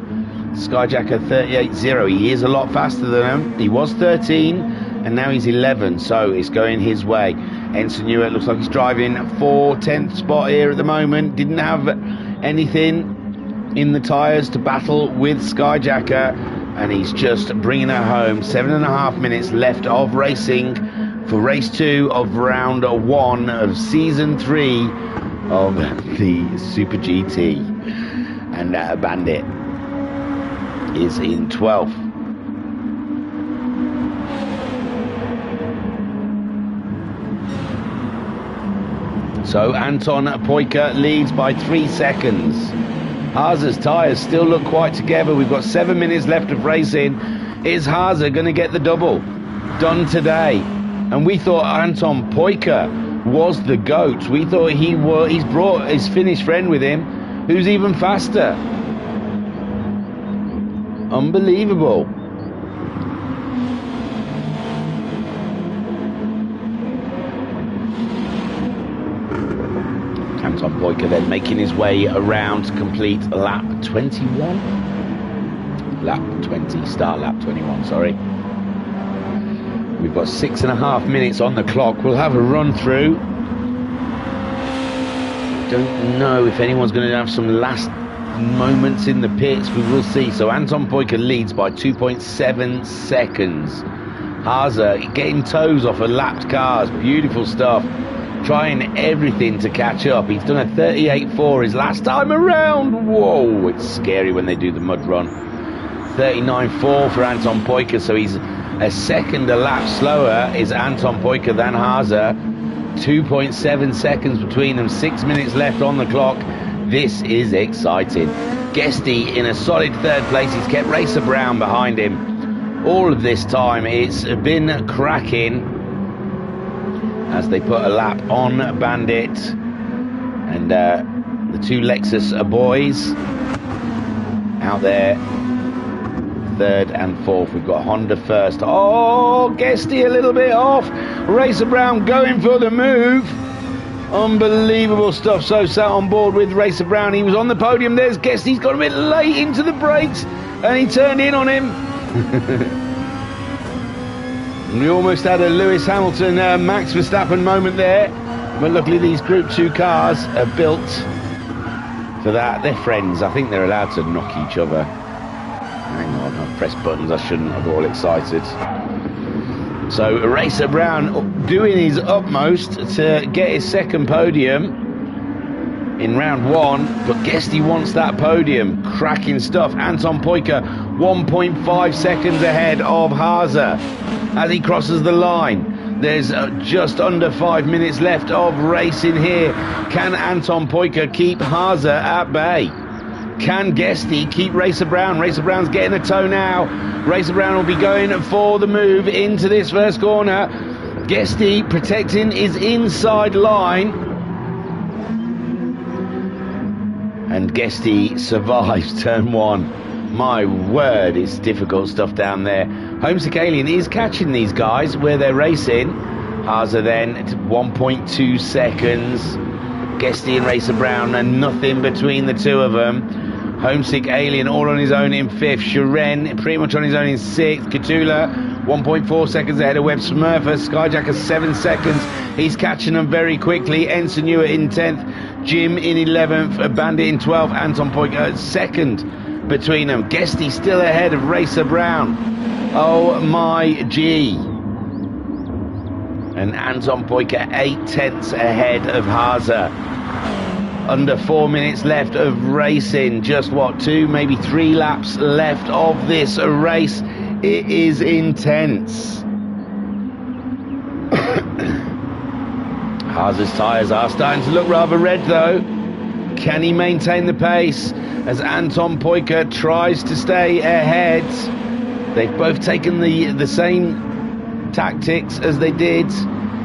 Speaker 1: Skyjacker 38.0. He is a lot faster than him. He was 13 and now he's 11, so it's going his way. Ensign Ewart looks like he's driving for 10th spot here at the moment. Didn't have anything in the tyres to battle with Skyjacker, and he's just bringing it home. 7.5 minutes left of racing for race 2 of round 1 of season 3 of the Super GT. And Bandit is in 12th. So Anton Poika leads by 3 seconds. Haas's tyres still look quite together. We've got 7 minutes left of racing. Is Haase going to get the double done today? And we thought Anton Poika was the GOAT. We thought he's brought his Finnish friend with him, who's even faster. Unbelievable. Anton Poika then making his way around to complete lap 21. Start lap 21, sorry. We've got 6.5 minutes on the clock. We'll have a run through. Don't know if anyone's going to have some last moments in the pits. We will see. So Anton Poika leads by 2.7 seconds. Haase getting toes off of lapped cars. Beautiful stuff. Trying everything to catch up. He's done a 38.4 his last time around. Whoa, it's scary when they do the mud run. 39.4 for Anton Poika, so he's a second a lap slower is Anton Poika than Haase. 2.7 seconds between them. 6 minutes left on the clock. This is exciting. Guesty in a solid 3rd place. He's kept Racer Brown behind him all of this time. It's been cracking as they put a lap on Bandit. And the 2 Lexus boys out there, 3rd and 4th. We've got Honda first. Oh, Guesty a little bit off. Racer Brown going for the move. Unbelievable stuff. So sat on board with Racer Brown. He was on the podium. There's Guesty. He's got a bit late into the brakes and he turned in on him. We almost had a Lewis Hamilton, Max Verstappen moment there. But luckily these Group 2 cars are built for that. They're friends. I think they're allowed to knock each other. Hang on, I've pressed buttons I shouldn't have, all excited. So Racer Brown doing his utmost to get his 2nd podium in round 1, but Guesty wants that podium. Cracking stuff. Anton Poika 1.5 seconds ahead of Haase as he crosses the line. There's just under 5 minutes left of racing here. Can Anton Poika keep Haase at bay? Can Guesty keep Racer Brown? Racer Brown's getting a toe now. Racer Brown will be going for the move into this first corner. Guesty protecting his inside line. And Guesty survives turn 1. My word, it's difficult stuff down there. Homesick Alien is catching these guys where they're racing. Haase then at 1.2 seconds. Guesty and Racer Brown, and nothing between the two of them. Homesick Alien all on his own in 5th. Shiren pretty much on his own in 6th. Cthulhu 1.4 seconds ahead of Webb Smurfer. Skyjacker 7 seconds. He's catching them very quickly. Ensign Ewart in 10th. Jim in 11th. Bandit in 12th. Anton Poika 2nd between them. Guesty still ahead of Racer Brown. Oh my G. And Anton Poika 8/10 ahead of Haase. Under 4 minutes left of racing. Just what, 2, maybe 3 laps left of this race. It is intense. Haas's tyres are starting to look rather red though. Can he maintain the pace as Anton Poiker tries to stay ahead? They've both taken the same tactics as they did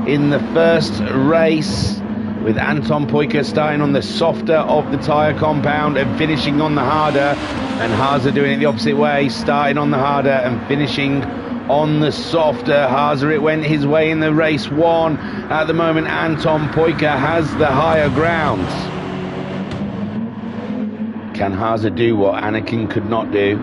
Speaker 1: in the first race, with Anton Poiker starting on the softer of the tyre compound and finishing on the harder, and Haase doing it the opposite way, starting on the harder and finishing on the softer. Haase, it went his way in the race one. At the moment, Anton Poiker has the higher ground. Can Haase do what Anakin could not do?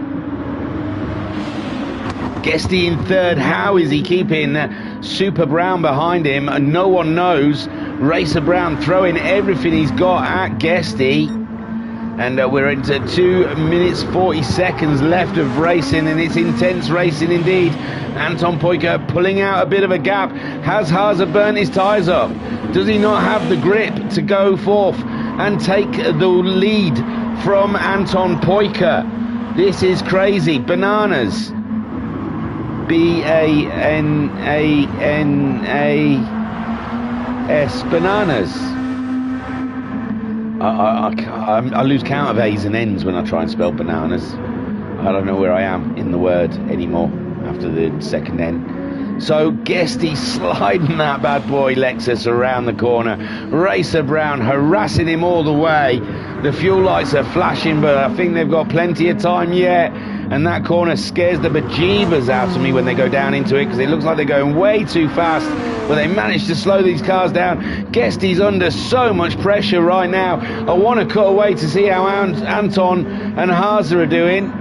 Speaker 1: Guesty in third. How is he keeping Super Brown behind him? And no one knows. Racer Brown throwing everything he's got at Guesty. And we're into 2 minutes 40 seconds left of racing, and it's intense racing indeed. Anton Poiker pulling out a bit of a gap. Has Haase burnt his tyres up? Does he not have the grip to go forth and take the lead from Anton Poiker? This is crazy. Bananas. B-A-N-A-N-A-S. Bananas. I lose count of A's and N's when I try and spell bananas. I don't know where I am in the word anymore after the second N. So Guesty sliding that bad boy Lexus around the corner. Racer Brown harassing him all the way. The fuel lights are flashing, but I think they've got plenty of time yet. And that corner scares the bejeebers out of me when they go down into it, because it looks like they're going way too fast. But they managed to slow these cars down. Guesty's under so much pressure right now. I want to cut away to see how Anton and Haase are doing.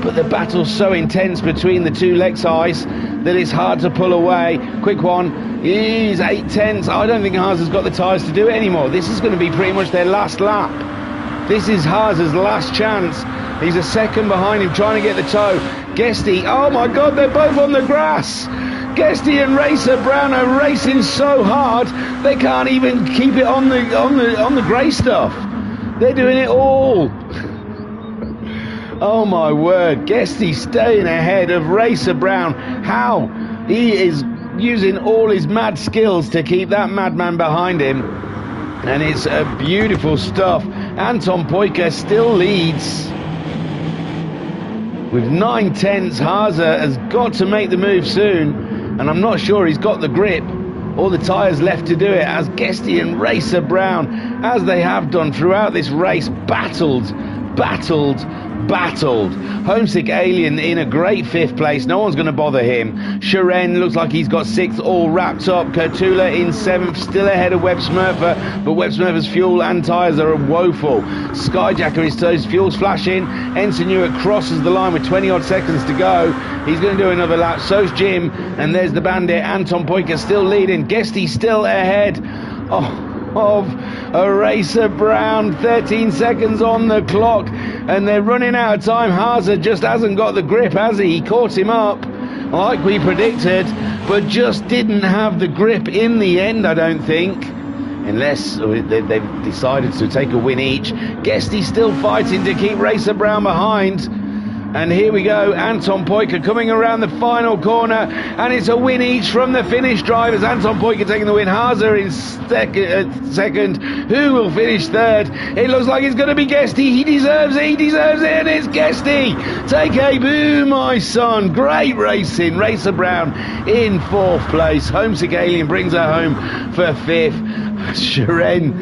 Speaker 1: But the battle's so intense between the two Lexis that it's hard to pull away. Quick one. He's 8/10. I don't think Haase's got the tyres to do it anymore. This is going to be pretty much their last lap. This is Haase's last chance. He's a second behind him, trying to get the toe. Guesty, oh my God, they're both on the grass. Guesty and Racer Brown are racing so hard they can't even keep it on the grey stuff. They're doing it all. Oh my word, Guesty staying ahead of Racer Brown. How? He is using all his mad skills to keep that madman behind him. And it's beautiful stuff. Anton Poiker still leads with 9/10. Haase has got to make the move soon, and I'm not sure he's got the grip or the tyres left to do it, as Guesty and Racer Brown, as they have done throughout this race, battled. Homesick Alien in a great 5th place. No one's going to bother him. Sharen looks like he's got 6th all wrapped up. Kurtula in 7th, still ahead of Webb Smurfer, but Webb Smurfer's fuel and tyres are woeful. Skyjacker is his fuel's flashing. Ensign Newark crosses the line with 20 odd seconds to go. He's going to do another lap. So's Jim, and there's the bandit. Anton Poiker still leading. Guesty still ahead of a Racer Brown. 13 seconds on the clock, and they're running out of time. Haase just hasn't got the grip, has he? He caught him up like we predicted, but just didn't have the grip in the end, I don't think, unless they've decided to take a win each. Guesty still fighting to keep Racer Brown behind. And here we go, Anton Poiker coming around the final corner, and it's a win each from the Finnish drivers. Anton Poiker taking the win, Haase in second. Who will finish third? It looks like it's going to be Guesty. He deserves it, and it's Guesty. Take a boo, my son. Great racing. Racer Brown in 4th place. Homesick Alien brings her home for 5th. Sharen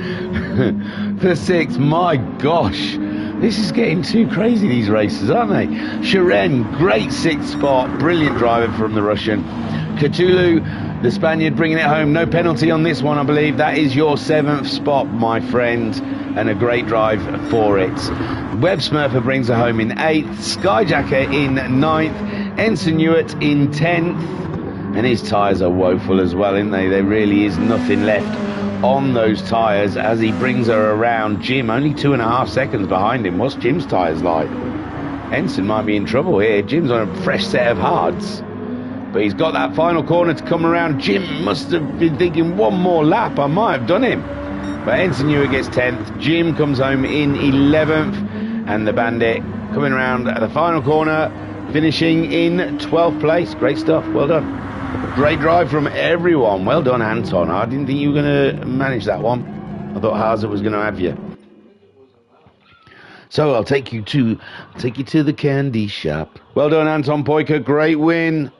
Speaker 1: for 6th. My gosh. This is getting too crazy, these races, aren't they? Sharen, great 6th spot. Brilliant driver from the Russian. Cthulhu, the Spaniard, bringing it home. No penalty on this one, I believe. That is your 7th spot, my friend. And a great drive for it. Webb Smurfer brings her home in 8th. Skyjacker in 9th. Ensign Newark in 10th. And his tyres are woeful as well, aren't they? There really is nothing left on those tyres as he brings her around. Jim only 2.5 seconds behind him. What's Jim's tyres like? Ensign might be in trouble here. Jim's on a fresh set of hards, but he's got that final corner to come around. Jim must have been thinking, one more lap, I might have done him. But Ensign Newark gets 10th. Jim comes home in 11th, and the bandit coming around at the final corner. finishing in 12th place. Great stuff. Well done. Great drive from everyone. Well done, Anton. I didn't think you were going to manage that one. I thought Haza was going to have you. So I'll take you to the candy shop. Well done, Anton Poika. Great win.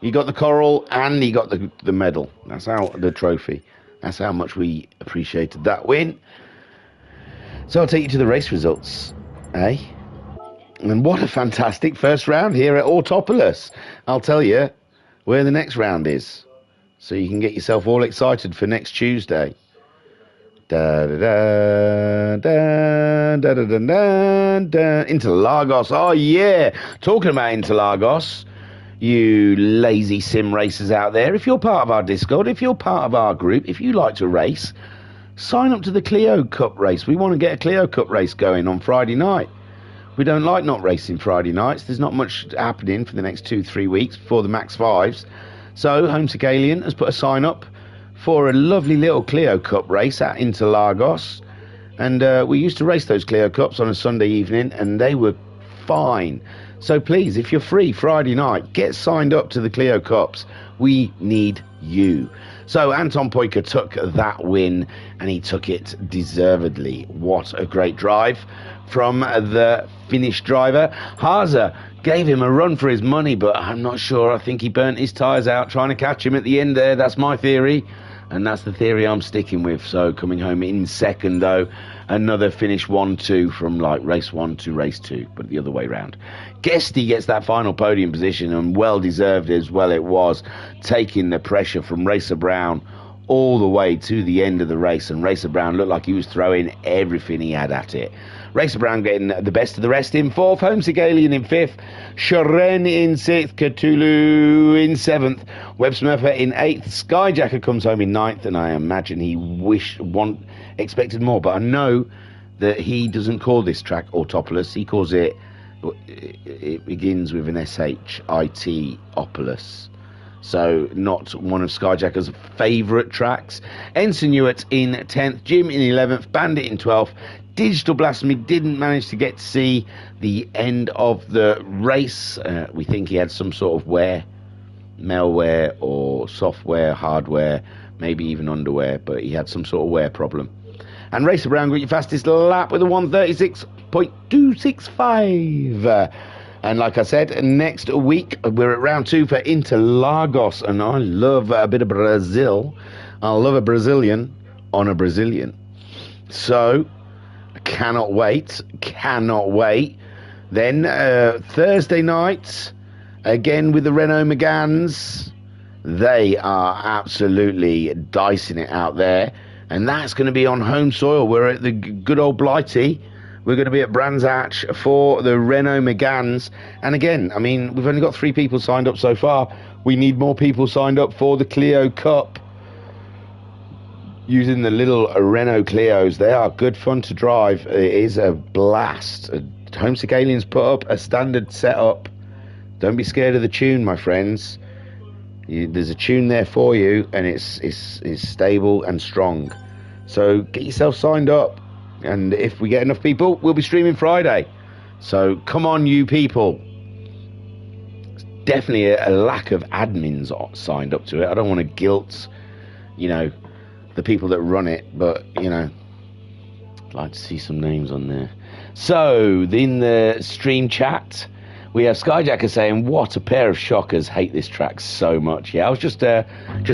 Speaker 1: He got the coral and he got the medal. That's how the trophy. That's how much we appreciated that win. So I'll take you to the race results, eh? And what a fantastic first round here at Autopolis. I'll tell you where the next round is, so you can get yourself all excited for next Tuesday. Da da da da da da da da da. Interlagos. Oh yeah, talking about Interlagos, you lazy sim racers out there, if you're part of our Discord, if you're part of our group, if you like to race, sign up to the Clio Cup race. We want to get a Clio Cup race going on Friday night. We don't like not racing Friday nights. There's not much happening for the next 2-3 weeks before the Max 5s. So Homesick Alien has put a sign up for a lovely little Clio Cup race at Interlagos. And we used to race those Clio Cups on a Sunday evening, and they were fine. So please, if you're free Friday night, get signed up to the Clio Cups. We need you. So Anton Poika took that win, and he took it deservedly. What a great drive from the Finnish driver. Haza gave him a run for his money, but I'm not sure. I think he burnt his tyres out trying to catch him at the end there. That's my theory, and that's the theory I'm sticking with. So coming home in second, though, another finish 1-2 from like race 1 to race 2, but the other way round. Guesty gets that final podium position, and well deserved as well it was, taking the pressure from Racer Brown all the way to the end of the race, and Racer Brown looked like he was throwing everything he had at it. Racer Brown getting the best of the rest in 4th, Homesick Alien in 5th, Sharen in 6th, Cthulhu in 7th, Web Smurfer in 8th, Skyjacker comes home in 9th, and I imagine he expected more, but I know that he doesn't call this track Autopolis. He calls it begins with an S-H-I-T, Opolis. So not one of Skyjacker's favourite tracks. Ensign Hewitt in 10th, Jim in 11th, Bandit in 12th. Digital Blasphemy didn't manage to get to see the end of the race. We think he had some sort of malware or software, hardware, maybe even underwear, but he had some sort of wear problem. And Racer Brown got your fastest lap with a 1:36.265. And like I said, next week we're at round 2 for Interlagos, and I love a bit of Brazil. I love a Brazilian on a Brazilian. So cannot wait. Then Thursday night, again with the Renault Meganes. They are absolutely dicing it out there, and that's going to be on home soil. We're at the good old Blighty. We're going to be at Brands Hatch for the Renault Meganes. And again, I mean, we've only got 3 people signed up so far. We need more people signed up for the Clio Cup. Using the little Renault Clios. They are good fun to drive. It is a blast. Homesick Aliens put up a standard setup. Don't be scared of the tune, my friends. There's a tune there for you, and it's stable and strong. So get yourself signed up. And if we get enough people, we'll be streaming Friday. So come on, you people. It's definitely a lack of admins signed up to it. I don't want to guilt, the people that run it, but I'd like to see some names on there. So in the stream chat, we have Skyjacker saying, "What a pair of shockers! Hate this track so much." Yeah, I was just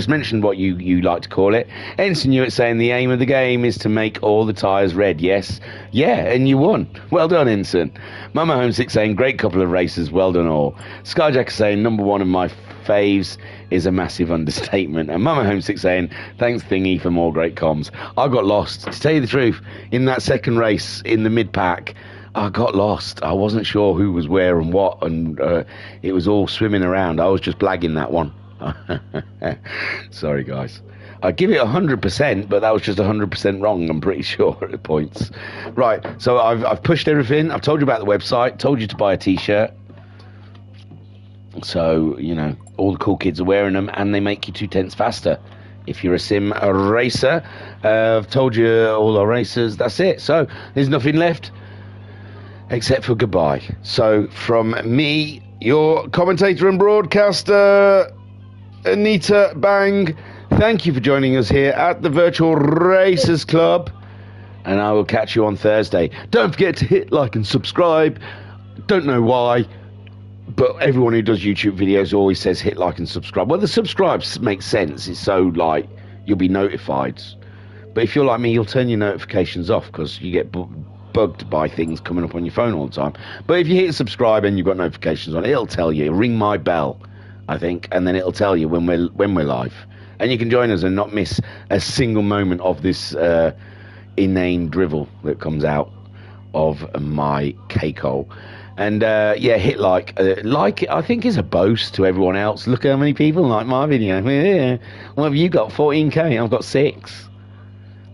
Speaker 1: mentioned what you like to call it. Ensign Hewitt saying the aim of the game is to make all the tyres red. Yes, yeah, and you won. Well done, Ensign. Mama Homesick saying great couple of races. Well done all. Skyjacker saying number 1 of my faves is a massive understatement. And Mama Homesick saying thanks Thingy for more great comms. I got lost, to tell you the truth, in that second race in the mid pack. I got lost. I wasn't sure who was where and what, and it was all swimming around. I was just blagging that one. Sorry, guys. I'd give it 100%, but that was just 100% wrong, I'm pretty sure, at the points. Right, so I've pushed everything. I've told you about the website, told you to buy a T-shirt. So, all the cool kids are wearing them, and they make you 2/10 faster. If you're a sim racer, I've told you all our racers. That's it. So, there's nothing left except for goodbye. So from me, your commentator and broadcaster, Anita Bang. Thank you for joining us here at the Virtual Racers Club, and I will catch you on Thursday. Don't forget to hit like and subscribe. Don't know why, but everyone who does YouTube videos always says hit like and subscribe. Well, the subscribe makes sense. It's so like you'll be notified. But if you're like me, you'll turn your notifications off because you get bugged by things coming up on your phone all the time. But if you hit subscribe and you've got notifications on, it'll tell you. Ring my bell, I think, and then it'll tell you when we're live. And you can join us and not miss a single moment of this inane drivel that comes out of my cake hole. And yeah, hit like it, I think, is a boast to everyone else. Look how many people like my video. Yeah. What have you got? 14k. I've got 6.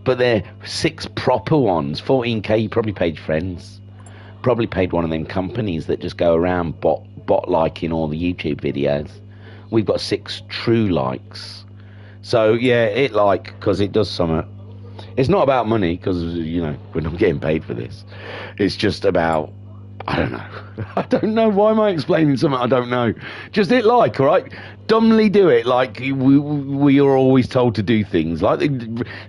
Speaker 1: But they're 6 proper ones. 14k, you probably paid friends. Probably paid one of them companies that just go around bot liking all the YouTube videos. We've got 6 true likes. So yeah, hit like, because it does something. It's not about money, because, you know, we're not getting paid for this. It's just about, I don't know. I don't know. Why am I explaining something I don't know? Just hit like, all right? Dumbly do it like we are always told to do things. Like,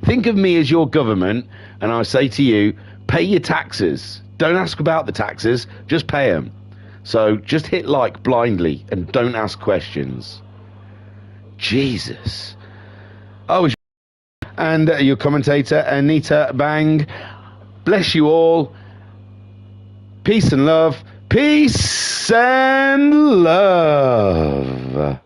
Speaker 1: think of me as your government, and I say to you, pay your taxes. Don't ask about the taxes. Just pay them. So just hit like blindly and don't ask questions. Jesus. Oh, and your commentator, Anita Bang. Bless you all. Peace and love. Peace and love.